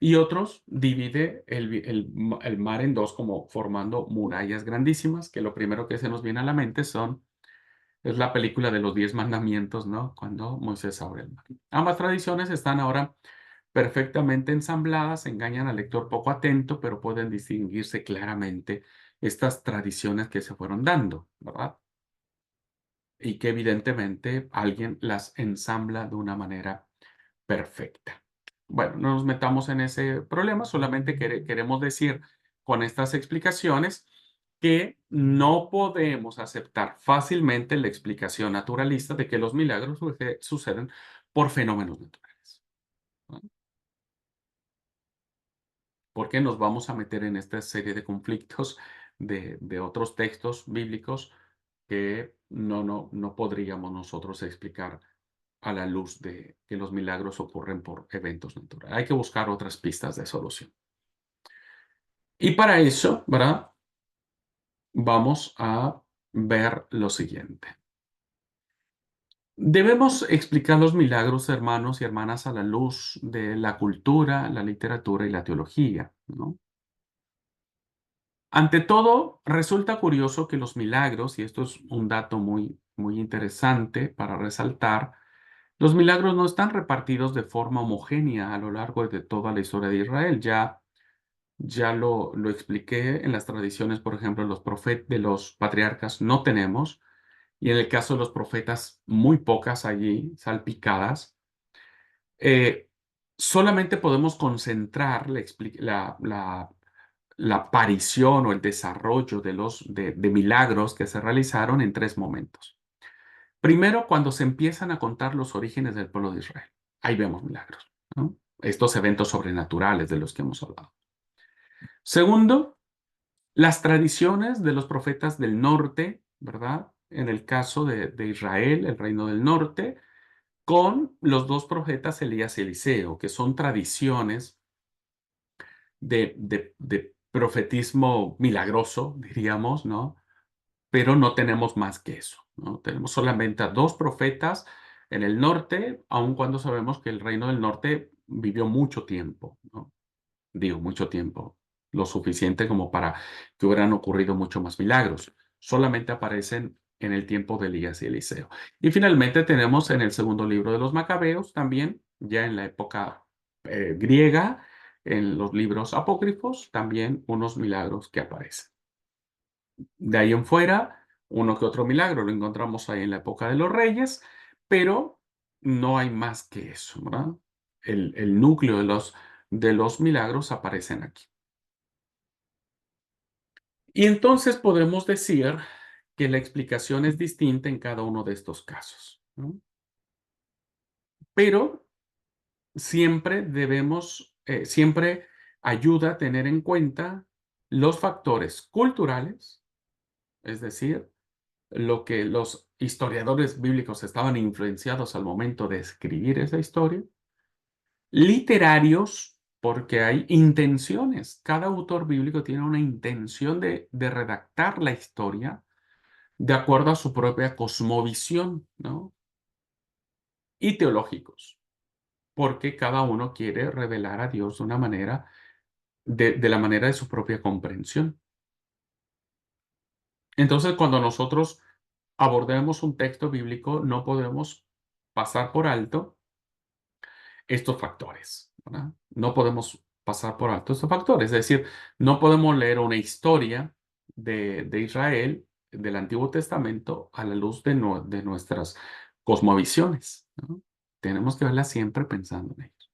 y otros divide el mar en dos, como formando murallas grandísimas, que lo primero que se nos viene a la mente es la película de los 10 mandamientos, ¿no? Cuando Moisés abre el mar. Ambas tradiciones están ahora perfectamente ensambladas, engañan al lector poco atento, pero pueden distinguirse claramente estas tradiciones que se fueron dando, ¿verdad? Y que evidentemente alguien las ensambla de una manera perfecta. Bueno, no nos metamos en ese problema, solamente queremos decir con estas explicaciones que no podemos aceptar fácilmente la explicación naturalista de que los milagros suceden por fenómenos naturales, ¿no? Porque nos vamos a meter en esta serie de conflictos de otros textos bíblicos que no podríamos nosotros explicar a la luz de que los milagros ocurren por eventos naturales. Hay que buscar otras pistas de solución. Y para eso, ¿verdad? Vamos a ver lo siguiente. Debemos explicar los milagros, hermanos y hermanas, a la luz de la cultura, la literatura y la teología, ¿no? Ante todo, resulta curioso que los milagros, y esto es un dato muy interesante para resaltar, los milagros no están repartidos de forma homogénea a lo largo de toda la historia de Israel. Ya lo expliqué en las tradiciones, por ejemplo, de los patriarcas no tenemos, y en el caso de los profetas, muy pocas allí, salpicadas. Eh, Solamente podemos concentrar la aparición o el desarrollo de milagros que se realizaron en tres momentos. Primero, cuando se empiezan a contar los orígenes del pueblo de Israel. Ahí vemos milagros, ¿no? Estos eventos sobrenaturales de los que hemos hablado. Segundo, las tradiciones de los profetas del norte, ¿verdad? En el caso de Israel, el reino del norte, con los dos profetas Elías y Eliseo, que son tradiciones de profetismo milagroso, diríamos, ¿no? Pero no tenemos más que eso, ¿no? Tenemos solamente a dos profetas en el norte, aun cuando sabemos que el reino del norte vivió mucho tiempo, ¿no? Digo, mucho tiempo, lo suficiente como para que hubieran ocurrido mucho más milagros. Solamente aparecen en el tiempo de Elías y Eliseo. Y finalmente tenemos en el segundo libro de los Macabeos también, ya en la época griega, en los libros apócrifos, también unos milagros que aparecen. De ahí en fuera, uno que otro milagro lo encontramos ahí en la época de los reyes, pero no hay más que eso, ¿verdad? El núcleo de los milagros aparecen aquí. Y entonces podemos decir que la explicación es distinta en cada uno de estos casos, ¿no? Pero siempre siempre ayuda a tener en cuenta los factores culturales, es decir, lo que los historiadores bíblicos estaban influenciados al momento de escribir esa historia, literarios, porque hay intenciones. Cada autor bíblico tiene una intención de redactar la historia de acuerdo a su propia cosmovisión, ¿no? Y teológicos, porque cada uno quiere revelar a Dios de una manera, de la manera de su propia comprensión. Entonces, cuando nosotros abordemos un texto bíblico, no podemos pasar por alto estos factores, ¿verdad? No podemos pasar por alto estos factores. Es decir, no podemos leer una historia de Israel del Antiguo Testamento a la luz de nuestras cosmovisiones, ¿no? Tenemos que verla siempre pensando en ellos.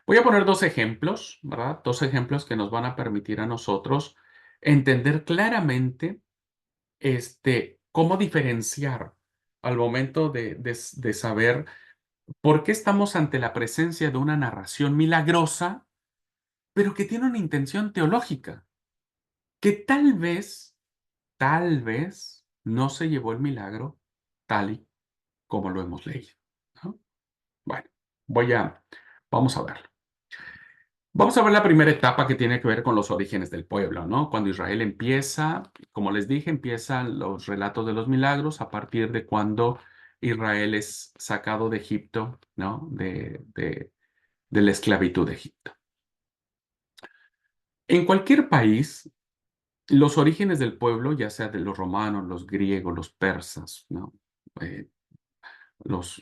Voy a poner dos ejemplos, ¿verdad? Dos ejemplos que nos van a permitir a nosotros entender claramente cómo diferenciar al momento de saber por qué estamos ante la presencia de una narración milagrosa, pero que tiene una intención teológica, que tal vez, no se llevó el milagro tal y como lo hemos leído, ¿no? Bueno, vamos a verlo. Vamos a ver la primera etapa que tiene que ver con los orígenes del pueblo, ¿no? Cuando Israel empieza, como les dije, empiezan los relatos de los milagros a partir de cuando Israel es sacado de Egipto, ¿no? De la esclavitud de Egipto. En cualquier país, los orígenes del pueblo, ya sea de los romanos, los griegos, los persas, ¿no? Eh, los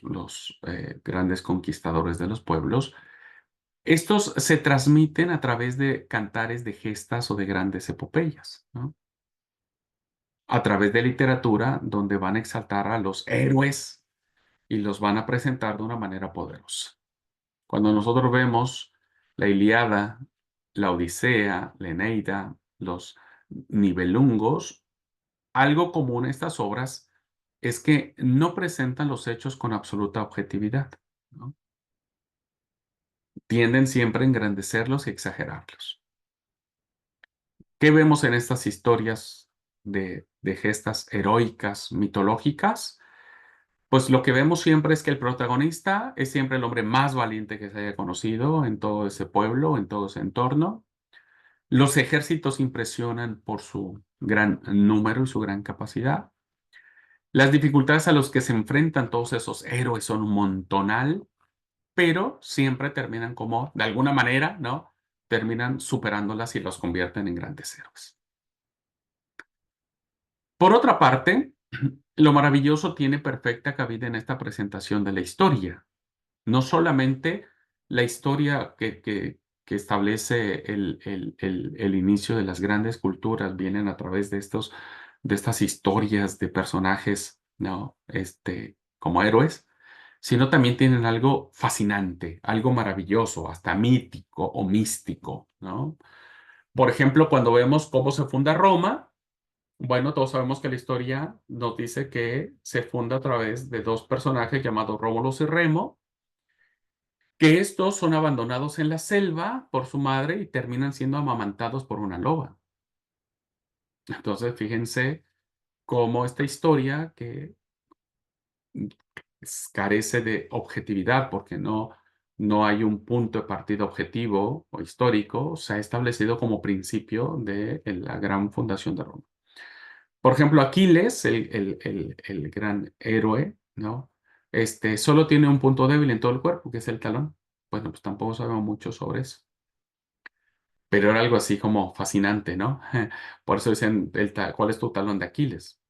grandes conquistadores de los pueblos, estos se transmiten a través de cantares de gestas o de grandes epopeyas, ¿no? A través de literatura donde van a exaltar a los héroes y los van a presentar de una manera poderosa. Cuando nosotros vemos la Ilíada, la Odisea, la Eneida, los Nibelungos, algo común en estas obras es que no presentan los hechos con absoluta objetividad, ¿no? Tienden siempre a engrandecerlos y exagerarlos. ¿Qué vemos en estas historias de gestas heroicas, mitológicas? Pues lo que vemos siempre es que el protagonista es siempre el hombre más valiente que se haya conocido en todo ese pueblo, en todo ese entorno. Los ejércitos impresionan por su gran número y su gran capacidad. Las dificultades a las que se enfrentan todos esos héroes son un montonal, pero siempre terminan como, de alguna manera, ¿no? Terminan superándolas y los convierten en grandes héroes. Por otra parte, lo maravilloso tiene perfecta cabida en esta presentación de la historia. No solamente la historia que establece el inicio de las grandes culturas vienen a través de estas historias de personajes, ¿no? Como héroes, sino también tienen algo fascinante, algo maravilloso, hasta mítico o místico, ¿no? Por ejemplo, cuando vemos cómo se funda Roma, bueno, todos sabemos que la historia nos dice que se funda a través de dos personajes llamados Rómulo y Remo, que estos son abandonados en la selva por su madre y terminan siendo amamantados por una loba. Entonces, fíjense cómo esta historia que carece de objetividad porque no hay un punto de partida objetivo o histórico, se ha establecido como principio de la gran fundación de Roma. Por ejemplo, Aquiles, el gran héroe, ¿no? Solo tiene un punto débil en todo el cuerpo, que es el talón. Bueno, pues tampoco sabemos mucho sobre eso. Pero era algo así como fascinante, ¿no? Por eso dicen, ¿cuál es tu talón de Aquiles?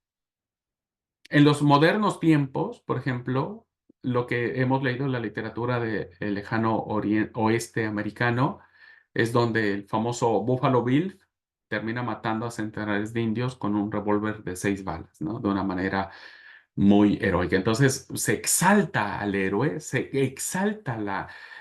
En los modernos tiempos, por ejemplo, lo que hemos leído en la literatura del lejano oeste americano es donde el famoso Buffalo Bill termina matando a centenares de indios con un revólver de 6 balas, ¿no? De una manera muy heroica. Entonces se exalta al héroe, se exalta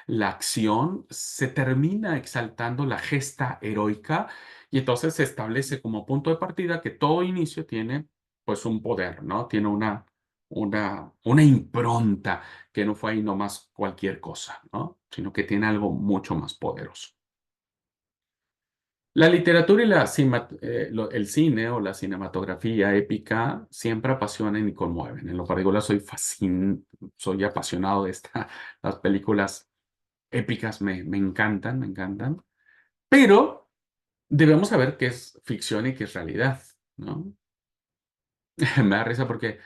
la acción, se termina exaltando la gesta heroica y entonces se establece como punto de partida que todo inicio tiene pues un poder, ¿no? Tiene una impronta que no fue ahí nomás cualquier cosa, ¿no? Sino que tiene algo mucho más poderoso. La literatura y el cine o la cinematografía épica siempre apasionan y conmueven. En lo particular soy apasionado de las películas épicas me encantan, me encantan. Pero debemos saber qué es ficción y qué es realidad, ¿no? Me da risa porque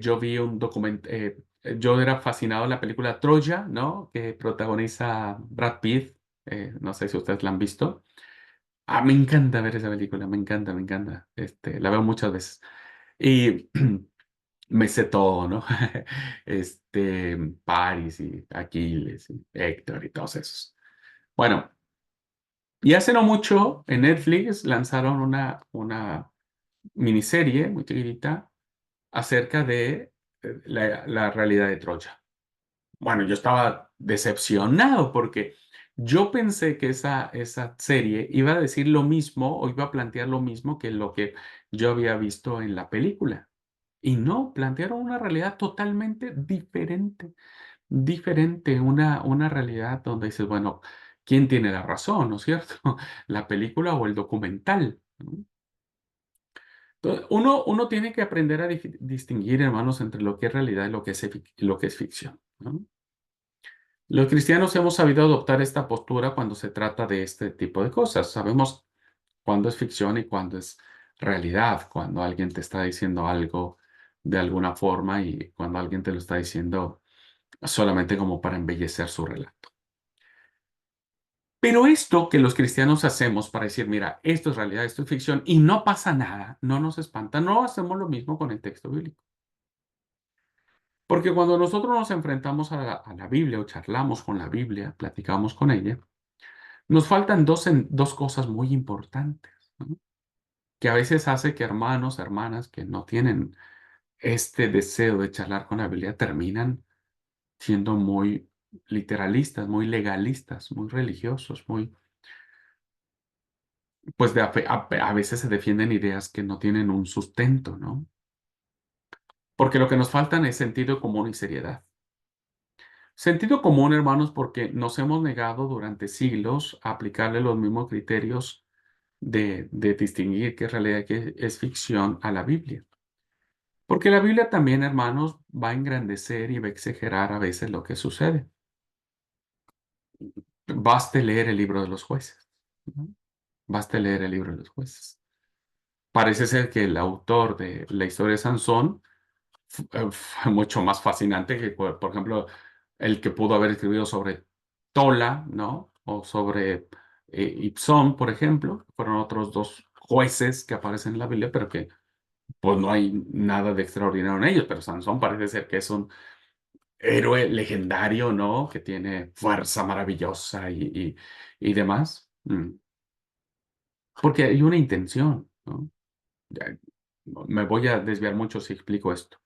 yo vi un documental, yo era fascinado en la película Troya, ¿no? Que protagoniza Brad Pitt. No sé si ustedes la han visto. Ah, me encanta ver esa película, me encanta, me encanta. La veo muchas veces. Y me sé todo, ¿no? Paris y Aquiles y Héctor y todos esos. Bueno, y hace no mucho en Netflix lanzaron una miniserie muy chiquitita acerca de la realidad de Troya. Bueno, yo estaba decepcionado porque yo pensé que esa serie iba a decir lo mismo o iba a plantear lo mismo que lo que yo había visto en la película. Y no, plantearon una realidad totalmente diferente, diferente, una realidad donde dices, bueno, ¿quién tiene la razón, no es cierto? ¿La película o el documental? ¿No? Entonces, uno tiene que aprender a distinguir, hermanos, entre lo que es realidad y lo que es ficción, ¿no? Los cristianos hemos sabido adoptar esta postura cuando se trata de este tipo de cosas. Sabemos cuándo es ficción y cuándo es realidad, cuando alguien te está diciendo algo de alguna forma y cuando alguien te lo está diciendo solamente como para embellecer su relato. Pero esto que los cristianos hacemos para decir, mira, esto es realidad, esto es ficción y no pasa nada, no nos espanta, no hacemos lo mismo con el texto bíblico. Porque cuando nosotros nos enfrentamos a la Biblia o charlamos con la Biblia, platicamos con ella, nos faltan dos cosas muy importantes, ¿no? Que a veces hace que hermanos, hermanas que no tienen este deseo de charlar con la Biblia terminan siendo muy literalistas, muy legalistas, muy religiosos, pues a veces se defienden ideas que no tienen un sustento, ¿no? Porque lo que nos faltan es sentido común y seriedad. Sentido común, hermanos, porque nos hemos negado durante siglos a aplicarle los mismos criterios de distinguir qué es realidad y qué es ficción a la Biblia. Porque la Biblia también, hermanos, va a engrandecer y va a exagerar a veces lo que sucede. Baste leer el libro de los jueces, ¿no? Baste leer el libro de los jueces. Parece ser que el autor de la historia de Sansón fue mucho más fascinante que, por ejemplo, el que pudo haber escrito sobre Tola, ¿no? O sobre Ibzón, por ejemplo. Fueron otros dos jueces que aparecen en la Biblia, pero que pues no hay nada de extraordinario en ellos. Pero Sansón parece ser que es un héroe legendario, ¿no? Que tiene fuerza maravillosa y demás. Porque hay una intención, ¿no? Ya, me voy a desviar mucho si explico esto.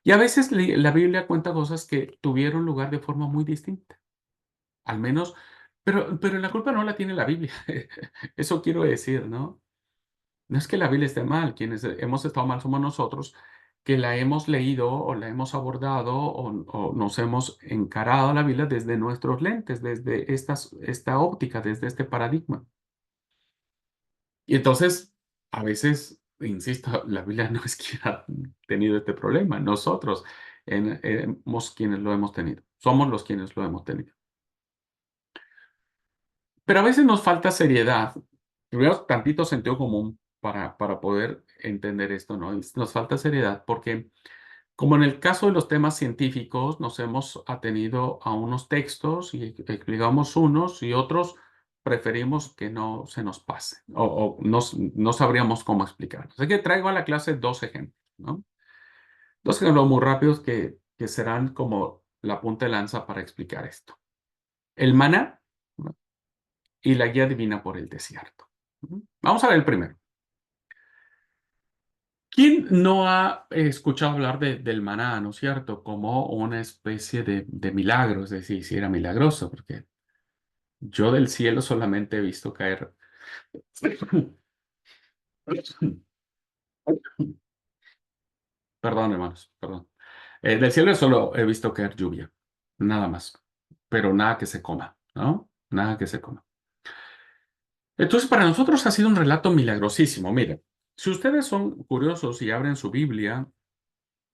Y a veces la Biblia cuenta cosas que tuvieron lugar de forma muy distinta, al menos, pero la culpa no la tiene la Biblia. Eso quiero decir, ¿no? No es que la Biblia esté mal, quienes hemos estado mal somos nosotros, que la hemos leído o la hemos abordado o nos hemos encarado a la Biblia desde nuestros lentes, desde esta óptica, desde este paradigma. Y entonces, a veces, insisto, la Biblia no es quien ha tenido este problema, nosotros somos quienes lo hemos tenido, somos los quienes lo hemos tenido. Pero a veces nos falta seriedad, primero tantito sentido común para poder entender esto, ¿no? Y nos falta seriedad porque Como en el caso de los temas científicos, nos hemos atenido a unos textos y explicamos unos y otros preferimos que no se nos pase o no sabríamos cómo explicar. Así que traigo a la clase dos ejemplos, ¿no? Dos ejemplos muy rápidos que serán como la punta de lanza para explicar esto. El maná, ¿no? Y la guía divina por el desierto. Ujú. Vamos a ver el primero. ¿Quién no ha escuchado hablar del maná, no es cierto? Como una especie de milagro, es decir, si era milagroso, porque yo del cielo solamente he visto caer. Perdón, hermanos, perdón. Del cielo solo he visto caer lluvia, nada más, pero nada que se coma, ¿no? Nada que se coma. Entonces, para nosotros ha sido un relato milagrosísimo. Miren, si ustedes son curiosos y abren su Biblia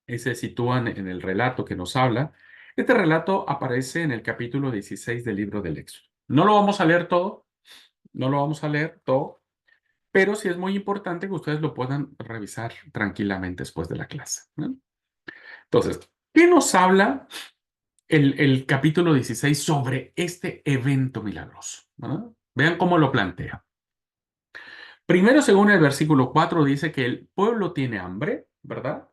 y se sitúan en el relato que nos habla, este relato aparece en el capítulo 16 del libro del Éxodo. No lo vamos a leer todo, no lo vamos a leer todo, pero sí es muy importante que ustedes lo puedan revisar tranquilamente después de la clase, ¿no? Entonces, ¿qué nos habla el capítulo 16 sobre este evento milagroso? ¿No? Vean cómo lo plantea. Primero, según el versículo 4, dice que el pueblo tiene hambre, ¿verdad?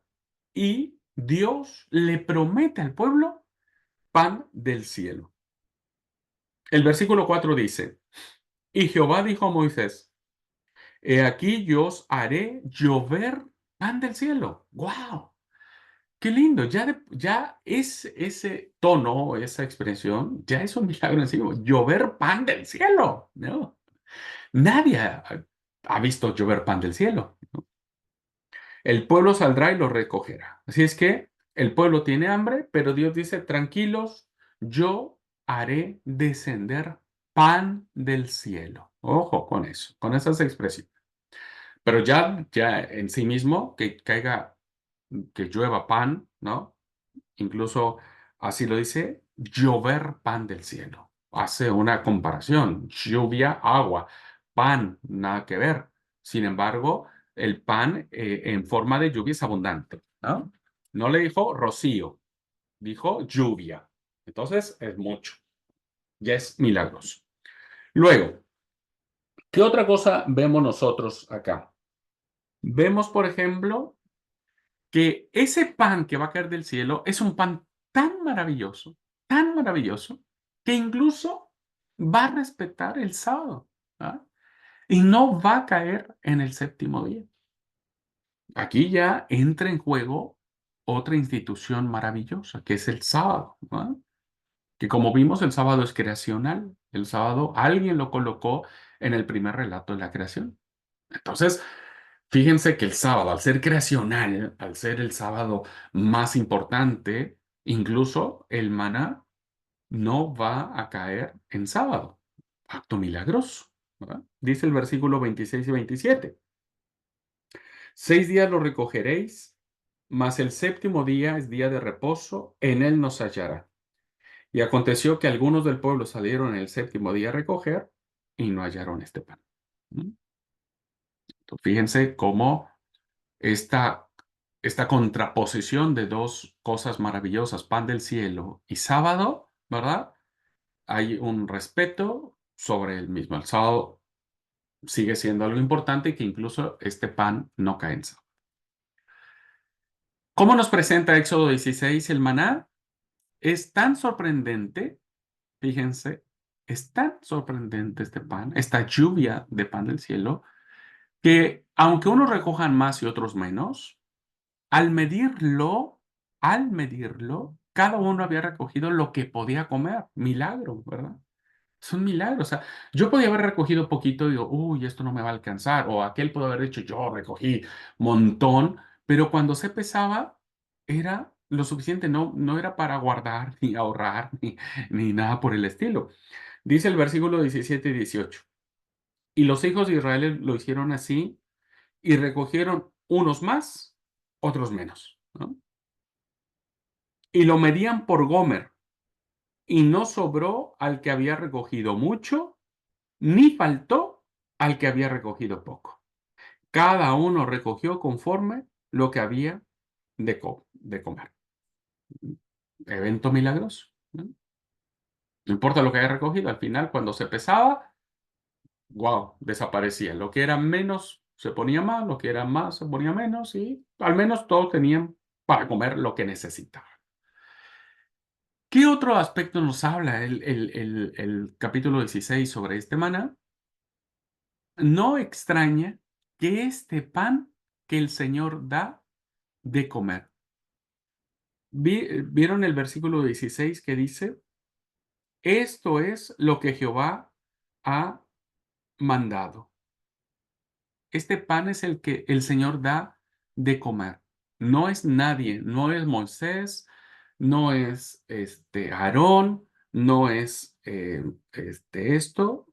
Y Dios le promete al pueblo pan del cielo. El versículo 4 dice, y Jehová dijo a Moisés, he aquí yo os haré llover pan del cielo. ¡Wow! ¡Qué lindo! Ya es ese tono, esa expresión, ya es un milagro en sí. Llover pan del cielo, ¿no? Nadie ha visto llover pan del cielo. El pueblo saldrá y lo recogerá. Así es que el pueblo tiene hambre, pero Dios dice, tranquilos, yo haré descender pan del cielo. Ojo con eso, con esas expresiones. Pero ya en sí mismo, que caiga, que llueva pan, ¿no? Incluso así lo dice, llover pan del cielo. Hace una comparación, lluvia, agua, pan, nada que ver. Sin embargo, el pan en forma de lluvia es abundante, ¿no? No le dijo rocío, dijo lluvia. Entonces es mucho, ya es milagroso. Luego, ¿qué otra cosa vemos nosotros acá? Vemos, por ejemplo, que ese pan que va a caer del cielo es un pan tan maravilloso, que incluso va a respetar el sábado, ¿ah? Y no va a caer en el séptimo día. Aquí ya entra en juego otra institución maravillosa, que es el sábado, ¿no? Que como vimos, el sábado es creacional. El sábado alguien lo colocó en el primer relato de la creación. Entonces, fíjense que el sábado, al ser creacional, al ser el sábado más importante, incluso el maná no va a caer en sábado. Acto milagroso, ¿verdad? Dice el versículo 26 y 27. 6 días lo recogeréis, mas el séptimo día es día de reposo, en él nos hallará. Y aconteció que algunos del pueblo salieron en el séptimo día a recoger y no hallaron este pan. ¿Mm? Entonces, fíjense cómo esta, esta contraposición de dos cosas maravillosas, pan del cielo y sábado, ¿verdad? Hay un respeto sobre el mismo. El sábado sigue siendo algo importante y que incluso este pan no cae en sábado. ¿Cómo nos presenta Éxodo 16 el maná? Es tan sorprendente, fíjense, es tan sorprendente este pan, esta lluvia de pan del cielo, que aunque unos recojan más y otros menos, Al medirlo, al medirlo, cada uno había recogido lo que podía comer. Milagro, ¿verdad? Es un milagro. O sea, yo podía haber recogido poquito y digo, uy, esto no me va a alcanzar. O aquel pudo haber dicho, yo recogí montón. Pero cuando se pesaba, era lo suficiente. No era para guardar, ni ahorrar, ni nada por el estilo. Dice el versículo 17 y 18. Y los hijos de Israel lo hicieron así y recogieron unos más, otros menos, ¿no? Y lo medían por Gomer, y no sobró al que había recogido mucho, ni faltó al que había recogido poco. Cada uno recogió conforme lo que había de comer. Evento milagroso, ¿no? No importa lo que haya recogido, al final, cuando se pesaba, wow, desaparecía. Lo que era menos se ponía más, lo que era más se ponía menos y al menos todos tenían para comer lo que necesitaban. ¿Qué otro aspecto nos habla el capítulo 16 sobre este maná? No extraña que este pan que el Señor da de comer. ¿Vieron el versículo 16 que dice, esto es lo que Jehová ha mandado? Este pan es el que el Señor da de comer. No es nadie, no es Moisés, no es Aarón, no es esto,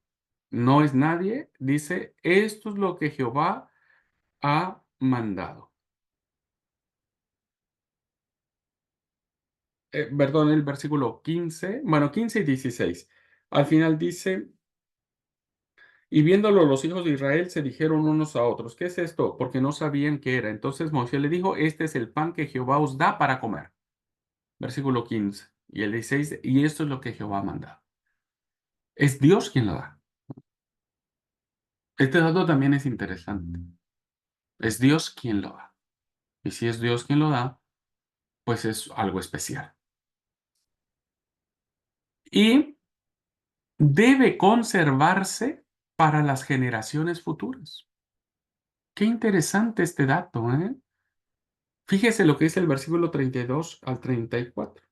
no es nadie. Dice, esto es lo que Jehová ha mandado. Perdón, el versículo 15, bueno, 15 y 16. Al final dice, y viéndolo los hijos de Israel se dijeron unos a otros, ¿qué es esto? Porque no sabían qué era. Entonces Moisés le dijo, este es el pan que Jehová os da para comer. Versículo 15. Y el 16, y esto es lo que Jehová manda. Es Dios quien lo da. Este dato también es interesante. Es Dios quien lo da. Y si es Dios quien lo da, pues es algo especial. Y debe conservarse para las generaciones futuras. Qué interesante este dato, ¿eh? Fíjese lo que dice el versículo 32 al 34.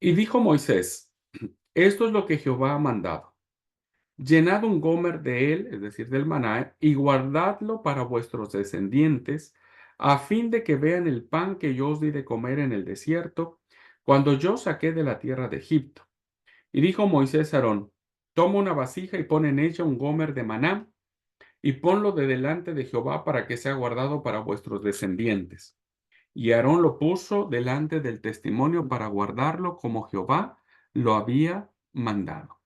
Y dijo Moisés, esto es lo que Jehová ha mandado. Llenad un gomer de él, es decir, del maná, y guardadlo para vuestros descendientes, a fin de que vean el pan que yo os di de comer en el desierto, cuando yo saqué de la tierra de Egipto. Y dijo Moisés a Aarón, toma una vasija y pon en ella un gomer de maná, y ponlo de delante de Jehová para que sea guardado para vuestros descendientes. Y Aarón lo puso delante del testimonio para guardarlo como Jehová lo había mandado.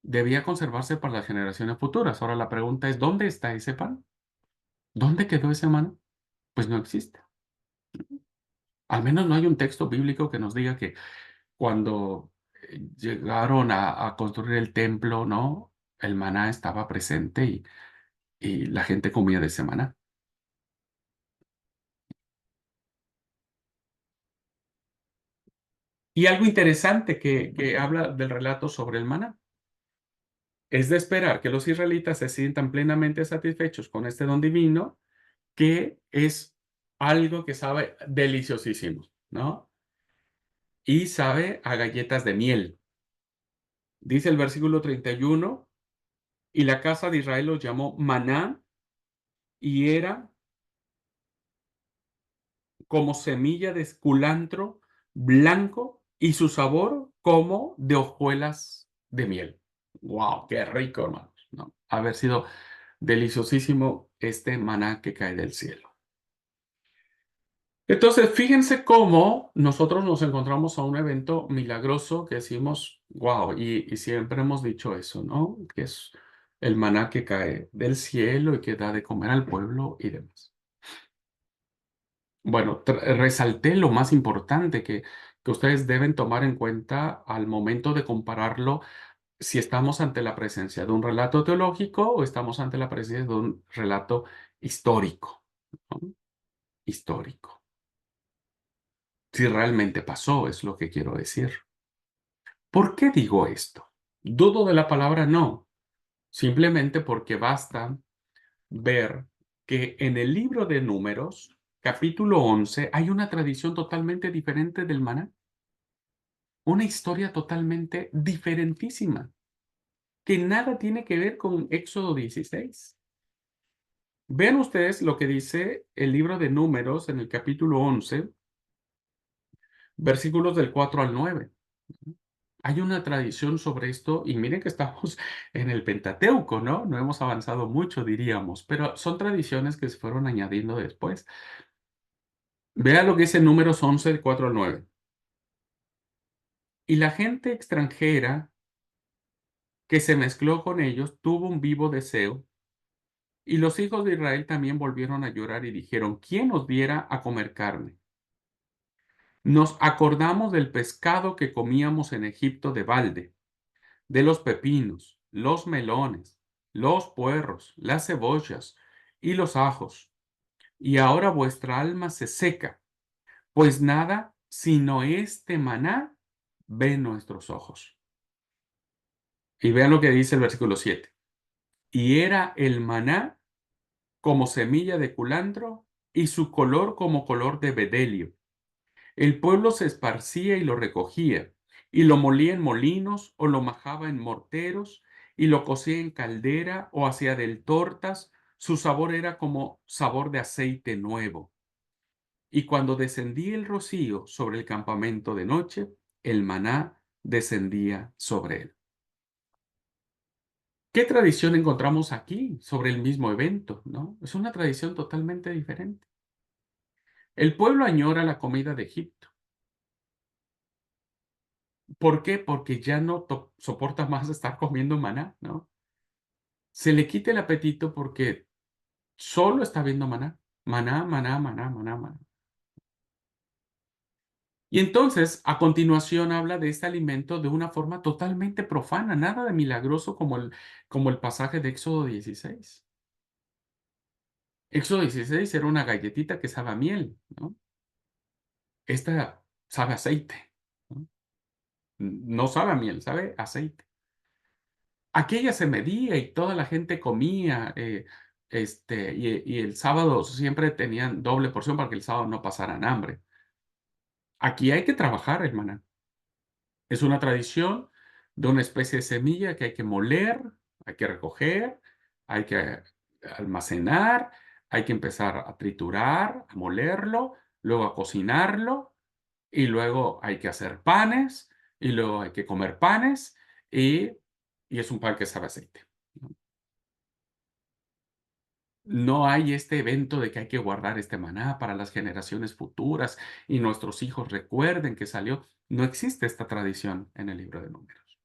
Debía conservarse para las generaciones futuras. Ahora la pregunta es, ¿dónde está ese pan? ¿Dónde quedó ese maná? Pues no existe. Al menos no hay un texto bíblico que nos diga que cuando llegaron a construir el templo, ¿no? El maná estaba presente y la gente comía de ese maná. Y algo interesante que habla del relato sobre el maná. Es de esperar que los israelitas se sientan plenamente satisfechos con este don divino, que es algo que sabe deliciosísimo, ¿no? Y sabe a galletas de miel. Dice el versículo 31, y la casa de Israel los llamó maná, y era como semilla de culantro blanco, y su sabor como de hojuelas de miel. ¡Wow! ¡Qué rico, hermanos! ¿No? Haber sido deliciosísimo este maná que cae del cielo. Entonces, fíjense cómo nosotros nos encontramos a un evento milagroso que decimos, wow, y siempre hemos dicho eso, ¿no? Que es el maná que cae del cielo y que da de comer al pueblo y demás. Bueno, resalté lo más importante que ustedes deben tomar en cuenta al momento de compararlo si estamos ante la presencia de un relato teológico o estamos ante la presencia de un relato histórico, ¿no? Histórico. Si realmente pasó, es lo que quiero decir. ¿Por qué digo esto? Dudo de la palabra no, simplemente porque basta ver que en el libro de Números, capítulo 11, hay una tradición totalmente diferente del maná, una historia totalmente diferentísima, que nada tiene que ver con Éxodo 16. Vean ustedes lo que dice el libro de Números en el capítulo 11, versículos del 4 al 9. Hay una tradición sobre esto y miren que estamos en el Pentateuco, ¿no? No hemos avanzado mucho, diríamos, pero son tradiciones que se fueron añadiendo después. Vea lo que dice Números 11, del 4 al 9. Y la gente extranjera que se mezcló con ellos tuvo un vivo deseo Y los hijos de Israel también volvieron a llorar y dijeron: ¿Quién nos diera a comer carne? Nos acordamos del pescado que comíamos en Egipto de balde, de los pepinos, los melones, los puerros, las cebollas y los ajos. Y ahora vuestra alma se seca, pues nada sino este maná ven nuestros ojos. Y vean lo que dice el versículo 7. Y era el maná como semilla de culantro y su color como color de bedelio. El pueblo se esparcía y lo recogía, y lo molía en molinos o lo majaba en morteros, y lo cocía en caldera o hacía del tortas. Su sabor era como sabor de aceite nuevo. Y cuando descendía el rocío sobre el campamento de noche, el maná descendía sobre él. ¿Qué tradición encontramos aquí sobre el mismo evento, no? Es una tradición totalmente diferente. El pueblo añora la comida de Egipto. ¿Por qué? Porque ya no soporta más estar comiendo maná, ¿no? Se le quita el apetito porque solo está viendo maná. Maná, maná, maná, maná, maná. Y entonces, a continuación, habla de este alimento de una forma totalmente profana, nada de milagroso como el pasaje de Éxodo 16. Éxodo 16 era una galletita que sabe a miel, ¿no? Esta sabe a aceite, ¿no? No sabe a miel, sabe a aceite. Aquella se medía y toda la gente comía, y el sábado siempre tenían doble porción para que el sábado no pasaran hambre. Aquí hay que trabajar el maná. Es una tradición de una especie de semilla que hay que moler, hay que recoger, hay que almacenar, hay que empezar a triturar, a molerlo, luego a cocinarlo, y luego hay que hacer panes, y luego hay que comer panes, y, y es un pan que sabe a aceite. No hay este evento de que hay que guardar este maná para las generaciones futuras y nuestros hijos recuerden que salió. No existe esta tradición en el libro de Números.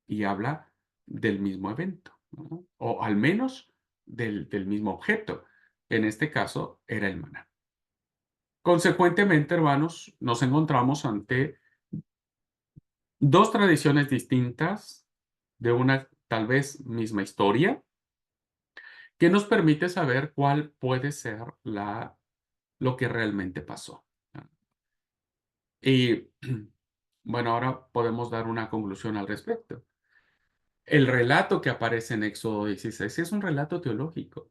Y habla del mismo evento, ¿no? O al menos del mismo objeto. En este caso era el maná. Consecuentemente, hermanos, nos encontramos ante dos tradiciones distintas de una tal vez misma historia que nos permite saber cuál puede ser lo que realmente pasó. Y bueno, ahora podemos dar una conclusión al respecto. El relato que aparece en Éxodo 16 es un relato teológico.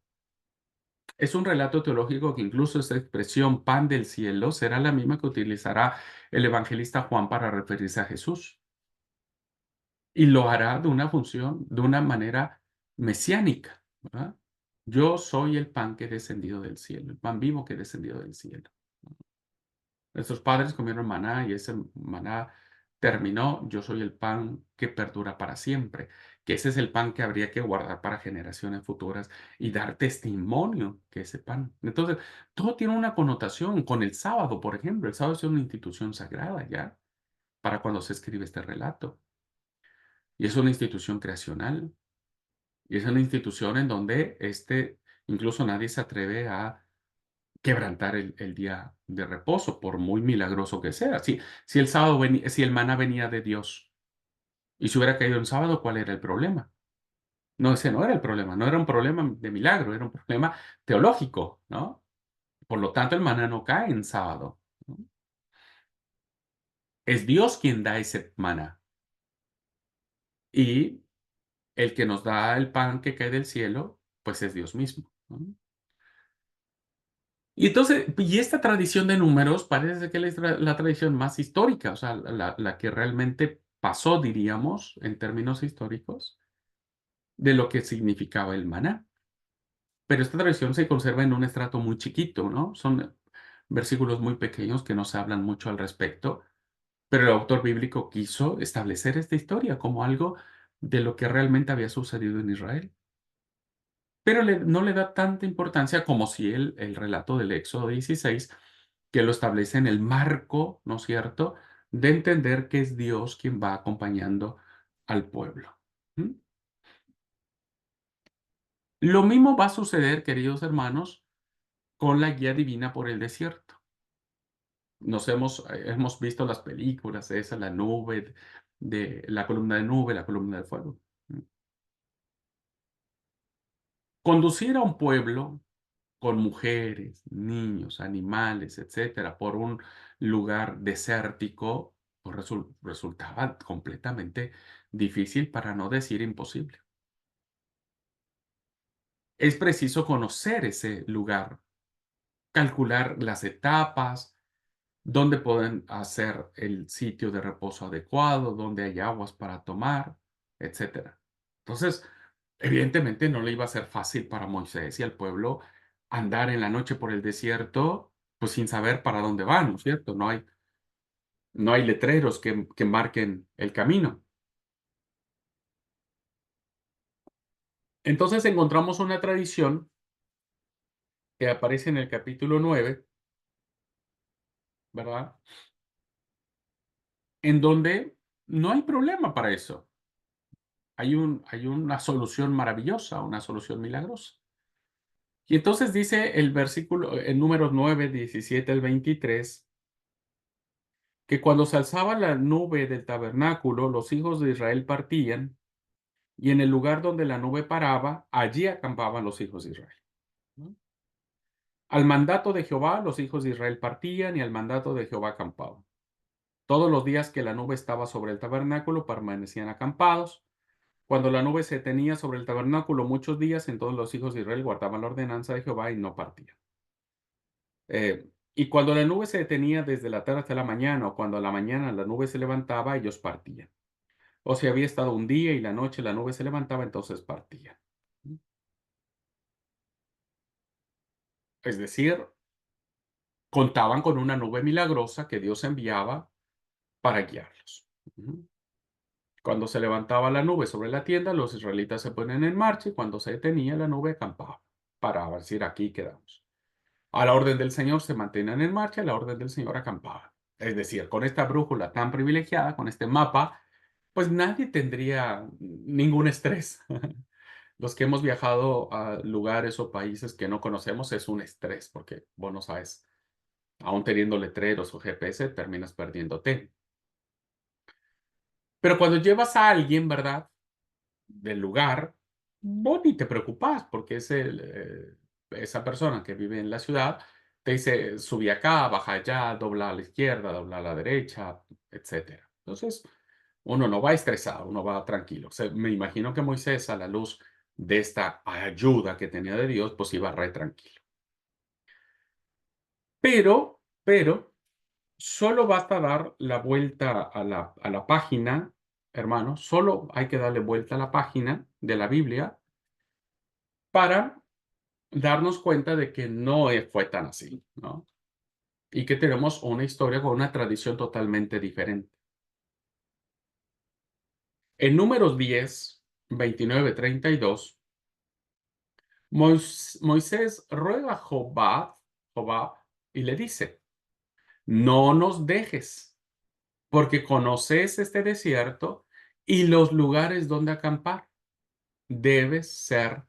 Es un relato teológico que incluso esa expresión pan del cielo será la misma que utilizará el evangelista Juan para referirse a Jesús. Y lo hará de una función, de una manera mesiánica, ¿verdad? Yo soy el pan que he descendido del cielo, el pan vivo que he descendido del cielo. Nuestros padres comieron maná y ese maná terminó. Yo soy el pan que perdura para siempre, que ese es el pan que habría que guardar para generaciones futuras y dar testimonio que ese pan. Entonces, todo tiene una connotación con el sábado, por ejemplo. El sábado es una institución sagrada ya para cuando se escribe este relato. Y es una institución creacional. Y es una institución en donde incluso nadie se atreve a quebrantar el día de reposo, por muy milagroso que sea. Si el sábado si el maná venía de Dios y si hubiera caído en sábado, ¿cuál era el problema? No, ese no era el problema, no era un problema de milagro, era un problema teológico, ¿no? Por lo tanto, el maná no cae en sábado, ¿no? Es Dios quien da ese maná y el que nos da el pan que cae del cielo, pues es Dios mismo, ¿no? Y entonces, y esta tradición de números parece que es la tradición más histórica, o sea, la que realmente pasó, diríamos, en términos históricos, de lo que significaba el maná. Pero esta tradición se conserva en un estrato muy chiquito, ¿no? Son versículos muy pequeños que no se hablan mucho al respecto, pero el autor bíblico quiso establecer esta historia como algo de lo que realmente había sucedido en Israel. Pero no le da tanta importancia como si el relato del Éxodo 16 que lo establece en el marco, ¿no es cierto?, de entender que es Dios quien va acompañando al pueblo. ¿Mm? Lo mismo va a suceder, queridos hermanos, con la guía divina por el desierto. Hemos visto las películas, esa, la nube, de la columna de nube, la columna de fuego. Conducir a un pueblo con mujeres, niños, animales, etcétera, por un lugar desértico, pues resultaba completamente difícil, para no decir imposible. Es preciso conocer ese lugar, calcular las etapas, dónde pueden hacer el sitio de reposo adecuado, dónde hay aguas para tomar, etcétera. Entonces, evidentemente no le iba a ser fácil para Moisés y al pueblo andar en la noche por el desierto, pues sin saber para dónde van, ¿no es cierto? No hay letreros que marquen el camino. Entonces encontramos una tradición que aparece en el capítulo 9, ¿verdad? En donde no hay problema para eso. Hay una solución maravillosa, una solución milagrosa. Y entonces dice el versículo, en Números 9, 17 al 23, que cuando se alzaba la nube del tabernáculo, los hijos de Israel partían, y en el lugar donde la nube paraba, allí acampaban los hijos de Israel, ¿no? Al mandato de Jehová, los hijos de Israel partían, y al mandato de Jehová acampaban. Todos los días que la nube estaba sobre el tabernáculo, permanecían acampados. Cuando la nube se tenía sobre el tabernáculo muchos días, entonces los hijos de Israel guardaban la ordenanza de Jehová y no partían. Y cuando la nube se detenía desde la tarde hasta la mañana, o cuando a la mañana la nube se levantaba, ellos partían. O si había estado un día y la noche la nube se levantaba, entonces partían. Es decir, contaban con una nube milagrosa que Dios enviaba para guiarlos. Ujú. Cuando se levantaba la nube sobre la tienda, los israelitas se ponían en marcha, y cuando se detenía la nube, acampaban. Para decir, aquí quedamos. A la orden del Señor se mantenían en marcha, a la orden del Señor acampaban. Es decir, con esta brújula tan privilegiada, con este mapa, pues nadie tendría ningún estrés. Los que hemos viajado a lugares o países que no conocemos es un estrés, porque vos no sabes, aún teniendo letreros o GPS, terminas perdiéndote. Pero cuando llevas a alguien, ¿verdad? Del lugar, vos ni te preocupás, porque esa persona que vive en la ciudad te dice, subí acá, baja allá, dobla a la izquierda, dobla a la derecha, etcétera. Entonces, uno no va estresado, uno va tranquilo. O sea, me imagino que Moisés, a la luz de esta ayuda que tenía de Dios, pues iba re tranquilo. Pero, solo basta dar la vuelta a la página, hermano, solo hay que darle vuelta a la página de la Biblia para darnos cuenta de que no fue tan así, ¿no? Y que tenemos una historia con una tradición totalmente diferente. En Números 10, 29, 32, Moisés ruega a Jobab y le dice, no nos dejes, porque conoces este desierto y los lugares donde acampar. Debes ser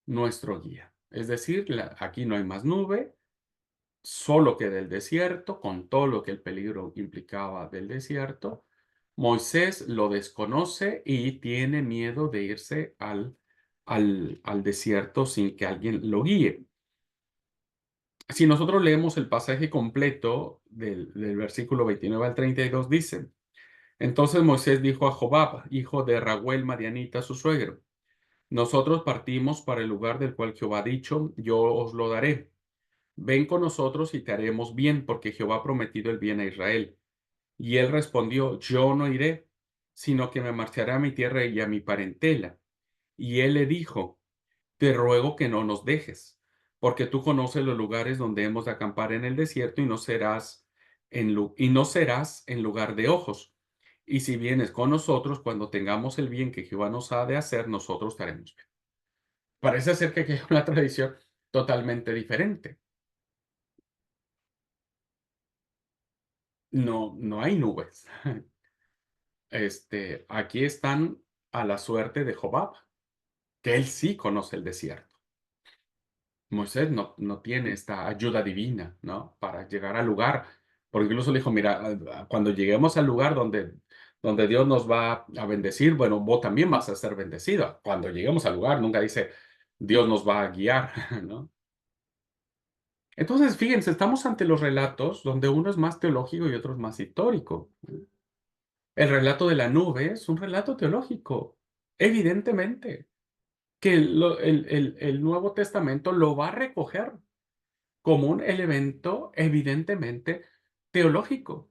nuestro guía. Es decir, aquí no hay más nube, solo que del desierto, con todo lo que el peligro implicaba del desierto. Moisés lo desconoce y tiene miedo de irse al desierto sin que alguien lo guíe. Si nosotros leemos el pasaje completo del versículo 29 al 32, dice, entonces Moisés dijo a Jobab, hijo de Raguel Madianita, su suegro, nosotros partimos para el lugar del cual Jehová ha dicho, yo os lo daré. Ven con nosotros y te haremos bien, porque Jehová ha prometido el bien a Israel. Y él respondió, yo no iré, sino que me marcharé a mi tierra y a mi parentela. Y él le dijo, te ruego que no nos dejes, porque tú conoces los lugares donde hemos de acampar en el desierto, y no serás en lugar de ojos. Y si vienes con nosotros, cuando tengamos el bien que Jehová nos ha de hacer, nosotros estaremos bien. Parece ser que aquí hay una tradición totalmente diferente. No, no hay nubes. Aquí están a la suerte de Jobab. que él sí conoce el desierto. Moisés no tiene esta ayuda divina, ¿no? Para llegar al lugar, porque incluso le dijo, mira, cuando lleguemos al lugar donde Dios nos va a bendecir, bueno, vos también vas a ser bendecido. Cuando lleguemos al lugar, nunca dice, Dios nos va a guiar, ¿no? Entonces, fíjense, estamos ante los relatos donde uno es más teológico y otro es más histórico. El relato de la nube es un relato teológico, evidentemente, que el Nuevo Testamento lo va a recoger como un elemento evidentemente teológico,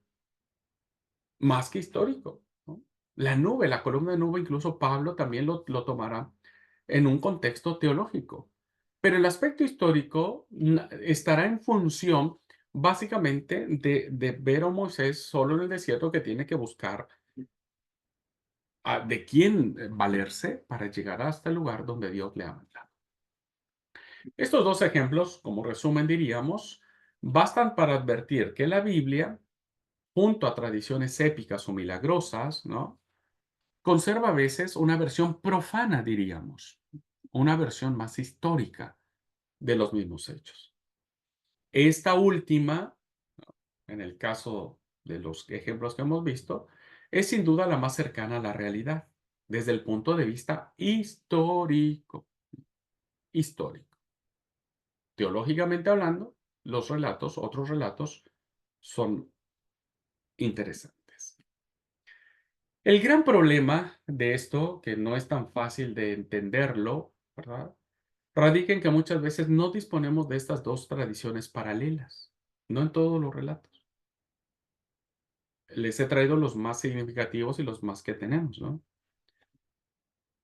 más que histórico, ¿no? La nube, la columna de nube, incluso Pablo también lo tomará en un contexto teológico. Pero el aspecto histórico estará en función básicamente de ver a Moisés solo en el desierto que tiene que buscar de quién valerse para llegar hasta el lugar donde Dios le ha mandado. Estos dos ejemplos, como resumen diríamos, bastan para advertir que la Biblia, junto a tradiciones épicas o milagrosas, ¿no? Conserva a veces una versión profana, diríamos, una versión más histórica de los mismos hechos. Esta última, en el caso de los ejemplos que hemos visto, es sin duda la más cercana a la realidad, desde el punto de vista histórico. Histórico. Teológicamente hablando, otros relatos, son interesantes. El gran problema de esto, que no es tan fácil de entenderlo, ¿verdad? Radica en que muchas veces no disponemos de estas dos tradiciones paralelas, no en todos los relatos. Les he traído los más significativos y los más que tenemos, ¿no?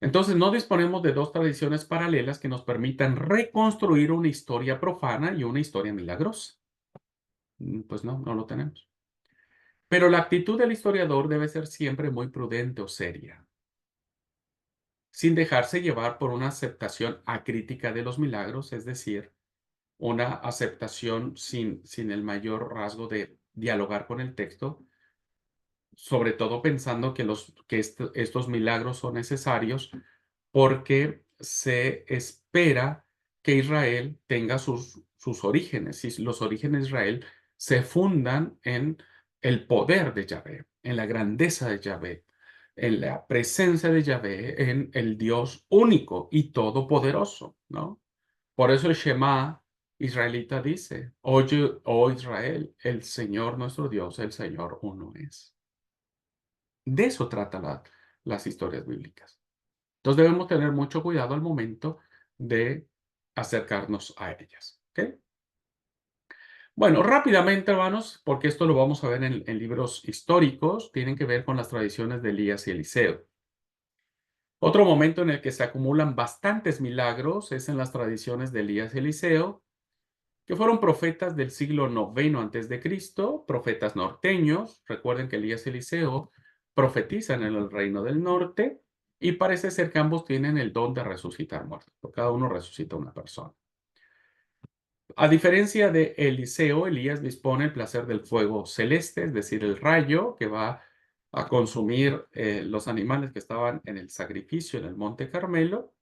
Entonces, no disponemos de dos tradiciones paralelas que nos permitan reconstruir una historia profana y una historia milagrosa. Pues no lo tenemos. Pero la actitud del historiador debe ser siempre muy prudente o seria, sin dejarse llevar por una aceptación acrítica de los milagros, es decir, una aceptación sin el mayor rasgo de dialogar con el texto, sobre todo pensando que estos milagros son necesarios porque se espera que Israel tenga sus orígenes, y los orígenes de Israel se fundan en el poder de Yahvé, en la grandeza de Yahvé, en la presencia de Yahvé, en el Dios único y todopoderoso, ¿no? Por eso el Shema israelita dice, oye, oh Israel, el Señor nuestro Dios, el Señor uno es. De eso trata las historias bíblicas. Entonces debemos tener mucho cuidado al momento de acercarnos a ellas. ¿Ok? Bueno, rápidamente, hermanos, porque esto lo vamos a ver en libros históricos, tienen que ver con las tradiciones de Elías y Eliseo. Otro momento en el que se acumulan bastantes milagros es en las tradiciones de Elías y Eliseo, que fueron profetas del siglo noveno antes de Cristo, profetas norteños. Recuerden que Elías y Eliseo profetizan en el reino del norte y parece ser que ambos tienen el don de resucitar muertos, porque cada uno resucita a una persona. A diferencia de Eliseo, Elías dispone el placer del fuego celeste, es decir, el rayo que va a consumir los animales que estaban en el sacrificio en el Monte Carmelo,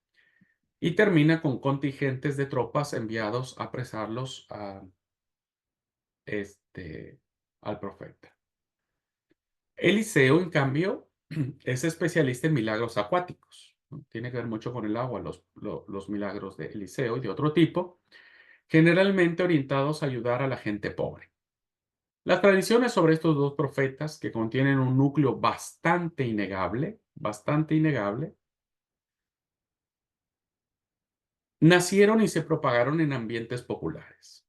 y termina con contingentes de tropas enviados a apresarlos este, al profeta. Eliseo, en cambio, es especialista en milagros acuáticos, ¿no? Tiene que ver mucho con el agua, los milagros de Eliseo y de otro tipo, generalmente orientados a ayudar a la gente pobre. Las tradiciones sobre estos dos profetas, que contienen un núcleo bastante innegable, nacieron y se propagaron en ambientes populares.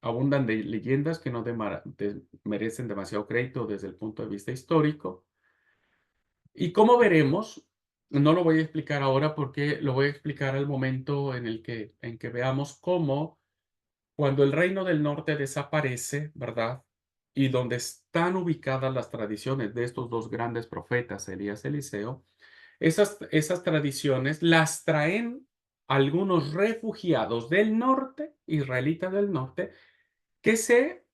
Abundan de leyendas que no merecen demasiado crédito desde el punto de vista histórico. Y como veremos, no lo voy a explicar ahora porque lo voy a explicar al momento en que veamos cómo cuando el reino del norte desaparece, ¿verdad? Y donde están ubicadas las tradiciones de estos dos grandes profetas, Elías y Eliseo, esas tradiciones las traen algunos refugiados del norte, israelitas del norte, que se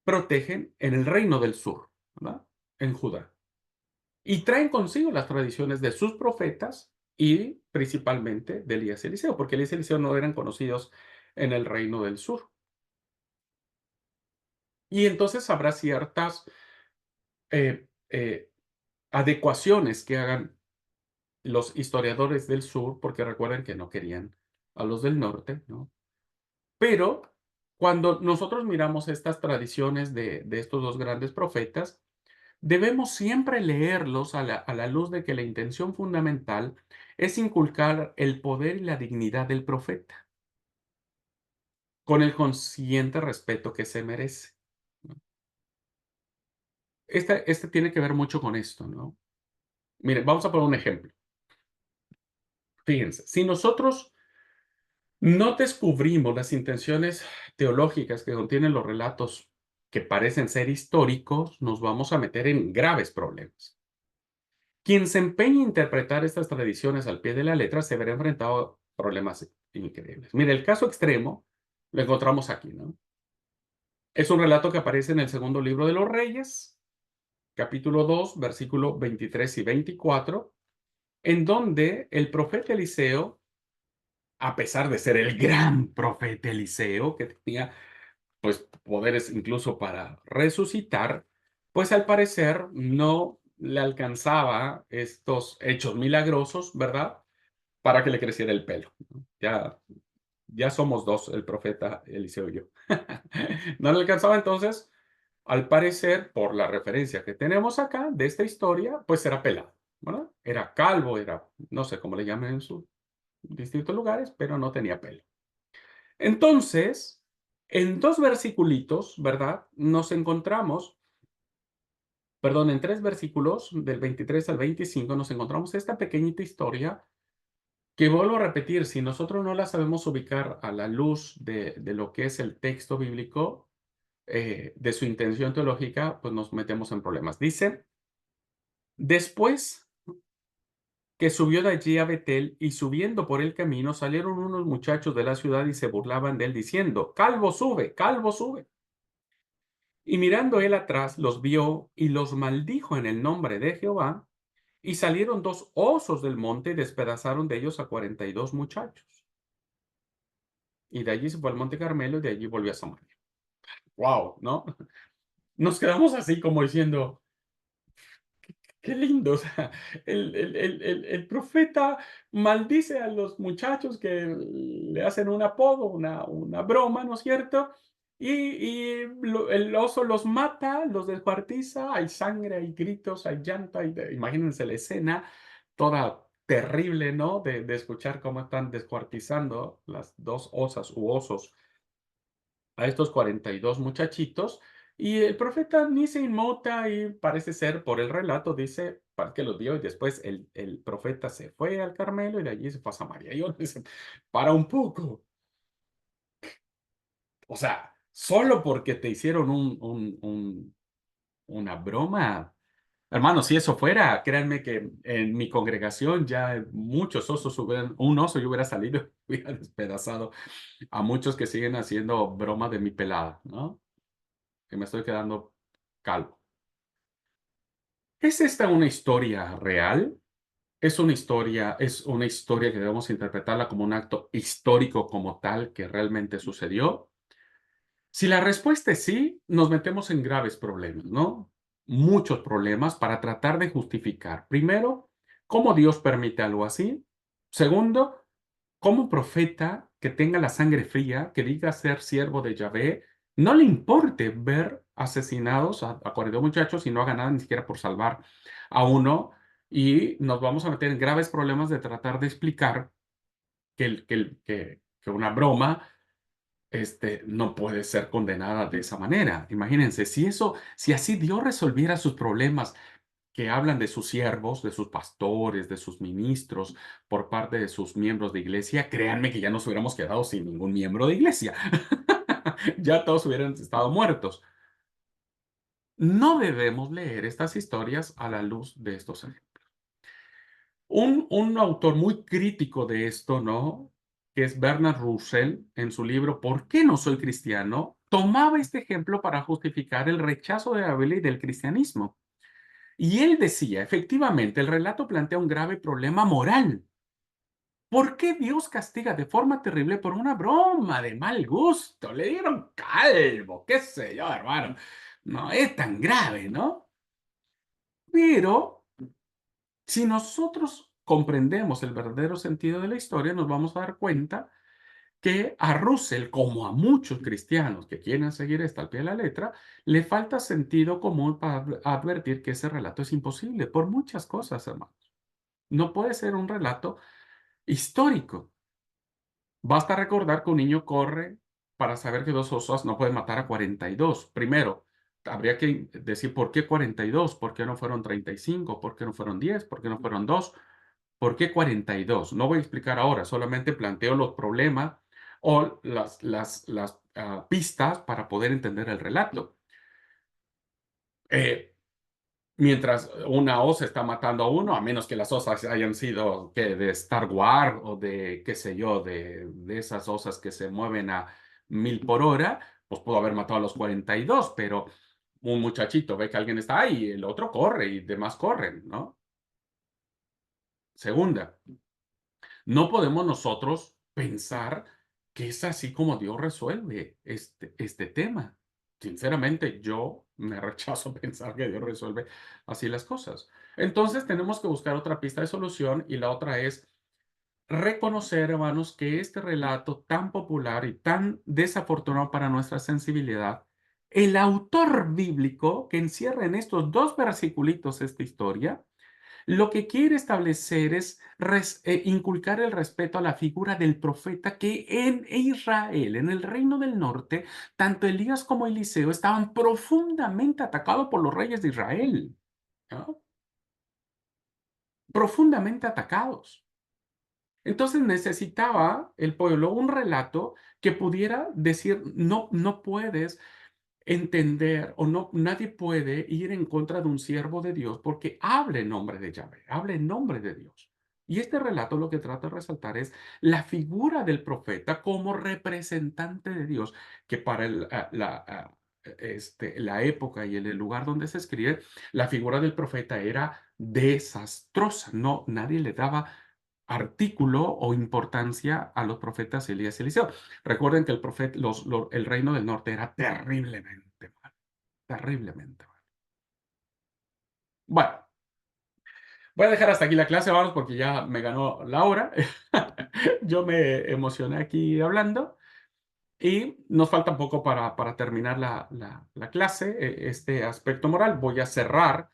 protegen en el reino del sur, ¿verdad? En Judá. Y traen consigo las tradiciones de sus profetas y principalmente de Elías y Eliseo, porque Elías y Eliseo no eran conocidos en el reino del sur. Y entonces habrá ciertas eh, eh, adecuaciones que hagan los historiadores del sur, porque recuerden que no querían a los del norte, ¿no? Pero cuando nosotros miramos estas tradiciones de estos dos grandes profetas, debemos siempre leerlos a la luz de que la intención fundamental es inculcar el poder y la dignidad del profeta, con el consciente respeto que se merece, ¿no? Este tiene que ver mucho con esto, ¿no? Miren, vamos a poner un ejemplo. Fíjense, si nosotros no descubrimos las intenciones teológicas que contienen los relatos que parecen ser históricos, nos vamos a meter en graves problemas. Quien se empeñe en interpretar estas tradiciones al pie de la letra se verá enfrentado a problemas increíbles. Mire, el caso extremo lo encontramos aquí, ¿no? Es un relato que aparece en el segundo libro de los Reyes, capítulo 2, versículo 23 y 24, en donde el profeta Eliseo, a pesar de ser el gran profeta Eliseo, que tenía pues poderes incluso para resucitar, pues al parecer no le alcanzaba estos hechos milagrosos, ¿verdad? Para que le creciera el pelo, ¿no? Ya somos dos, el profeta Eliseo y yo. No le alcanzaba entonces, al parecer, por la referencia que tenemos acá de esta historia, pues era pelado, ¿verdad? Era calvo, era, no sé cómo le llaman en sus distintos lugares, pero no tenía pelo. Entonces, en 2 versiculitos, ¿verdad? Nos encontramos, perdón, en 3 versículos, del 23 al 25, nos encontramos esta pequeñita historia que vuelvo a repetir, si nosotros no la sabemos ubicar a la luz de lo que es el texto bíblico, de su intención teológica, pues nos metemos en problemas. Dice, después que subió de allí a Betel y subiendo por el camino salieron unos muchachos de la ciudad y se burlaban de él diciendo, calvo sube, calvo sube. Y mirando él atrás, los vio y los maldijo en el nombre de Jehová. Y salieron dos osos del monte y despedazaron de ellos a 42 muchachos. Y de allí se fue al monte Carmelo y de allí volvió a Samaria. ¡Wow! ¿No? Nos quedamos así como diciendo, qué lindo. O sea, el profeta maldice a los muchachos que le hacen un apodo, una broma, ¿no es cierto? El oso los mata, los descuartiza, hay sangre, hay gritos, hay llanto, imagínense la escena toda terrible, ¿no? De escuchar cómo están descuartizando las dos osas u osos a estos 42 muchachitos, y el profeta ni se inmuta y parece ser, por el relato, dice, para que los vio, y después el profeta se fue al Carmelo y de allí se fue a Samaria. Y uno dice, para un poco, o sea, solo porque te hicieron una broma. Hermano, si eso fuera, créanme que en mi congregación ya muchos osos hubieran, un oso yo hubiera salido, hubiera despedazado a muchos que siguen haciendo broma de mi pelada, ¿no? Que me estoy quedando calvo. ¿Es esta una historia real? Es una historia que debemos interpretarla como un acto histórico como tal que realmente sucedió? Si la respuesta es sí, nos metemos en graves problemas, ¿no? Muchos problemas para tratar de justificar. Primero, ¿cómo Dios permite algo así? Segundo, ¿cómo un profeta que tenga la sangre fría, que diga ser siervo de Yahvé, no le importe ver asesinados a 42 muchachos y no haga nada ni siquiera por salvar a uno? Y nos vamos a meter en graves problemas de tratar de explicar que una broma no puede ser condenada de esa manera. Imagínense, si así Dios resolviera sus problemas que hablan de sus siervos, de sus pastores, de sus ministros, por parte de sus miembros de iglesia, créanme que ya nos hubiéramos quedado sin ningún miembro de iglesia. Ya todos hubieran estado muertos. No debemos leer estas historias a la luz de estos ejemplos. Un autor muy crítico de esto, ¿no? Que es Bernard Russell, en su libro ¿Por qué no soy cristiano?, tomaba este ejemplo para justificar el rechazo de la Biblia y del cristianismo. Y él decía, efectivamente, el relato plantea un grave problema moral ¿Por qué Dios castiga de forma terrible por una broma de mal gusto? Le dieron calvo, qué sé yo, hermano. No es tan grave, ¿no? Pero si nosotros comprendemos el verdadero sentido de la historia, nos vamos a dar cuenta que a Russell, como a muchos cristianos que quieren seguir esta al pie de la letra, le falta sentido común para advertir que ese relato es imposible por muchas cosas, hermanos. No puede ser un relato histórico. Basta recordar que un niño corre para saber que dos osos no pueden matar a 42. Primero, habría que decir por qué 42, por qué no fueron 35, por qué no fueron 10, por qué no fueron 2, por qué 42. No voy a explicar ahora, solamente planteo los problemas o las pistas para poder entender el relato. Eh, Mientras una osa está matando a uno, a menos que las osas hayan sido que de Star Wars o de, qué sé yo, de esas osas que se mueven a 1000 por hora, pues pudo haber matado a los 42, pero un muchachito ve que alguien está ahí y el otro corre y demás corren, ¿no? Segunda, no podemos nosotros pensar que es así como Dios resuelve este tema. Sinceramente, yo me rechazo a pensar que Dios resuelve así las cosas. Entonces, tenemos que buscar otra pista de solución y la otra es reconocer, hermanos, que este relato tan popular y tan desafortunado para nuestra sensibilidad, el autor bíblico que encierra en estos dos versiculitos esta historia, lo que quiere establecer es inculcar el respeto a la figura del profeta que en Israel, en el reino del norte, tanto Elías como Eliseo estaban profundamente atacados por los reyes de Israel, ¿no? Profundamente atacados. Entonces necesitaba el pueblo un relato que pudiera decir, no, no puedes entender o no, nadie puede ir en contra de un siervo de Dios porque habla en nombre de Yahvé, habla en nombre de Dios. Y este relato lo que trata de resaltar es la figura del profeta como representante de Dios, que para la época y el lugar donde se escribe, la figura del profeta era desastrosa. No, nadie le daba artículo o importancia a los profetas Elías y Eliseo. Recuerden que el profeta, el reino del norte era terriblemente mal, terriblemente mal. Bueno, voy a dejar hasta aquí la clase, vamos, porque ya me ganó la hora. Yo me emocioné aquí hablando y nos falta un poco para terminar la clase, este aspecto moral. Voy a cerrar.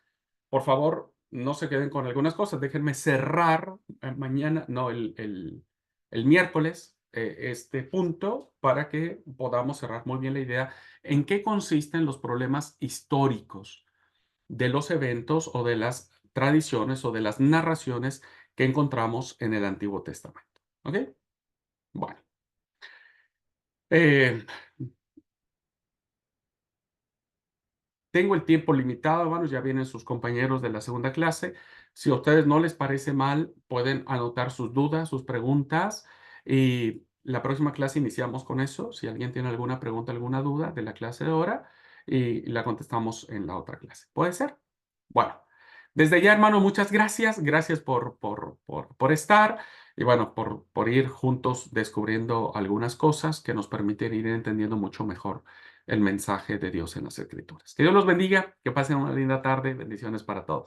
Por favor, no se queden con algunas cosas. Déjenme cerrar mañana, no, el miércoles, este punto para que podamos cerrar muy bien la idea en qué consisten los problemas históricos de los eventos o de las tradiciones o de las narraciones que encontramos en el Antiguo Testamento. ¿Ok? Bueno. eh, Tengo el tiempo limitado, hermanos, ya vienen sus compañeros de la segunda clase. Si a ustedes no les parece mal, pueden anotar sus dudas, sus preguntas y la próxima clase iniciamos con eso. Si alguien tiene alguna pregunta, alguna duda de la clase de ahora y la contestamos en la otra clase. ¿Puede ser? Bueno, desde ya, hermano, muchas gracias. Gracias por estar y bueno, por ir juntos descubriendo algunas cosas que nos permiten ir entendiendo mucho mejor el mensaje de Dios en las Escrituras. Que Dios los bendiga, que pasen una linda tarde. Bendiciones para todos.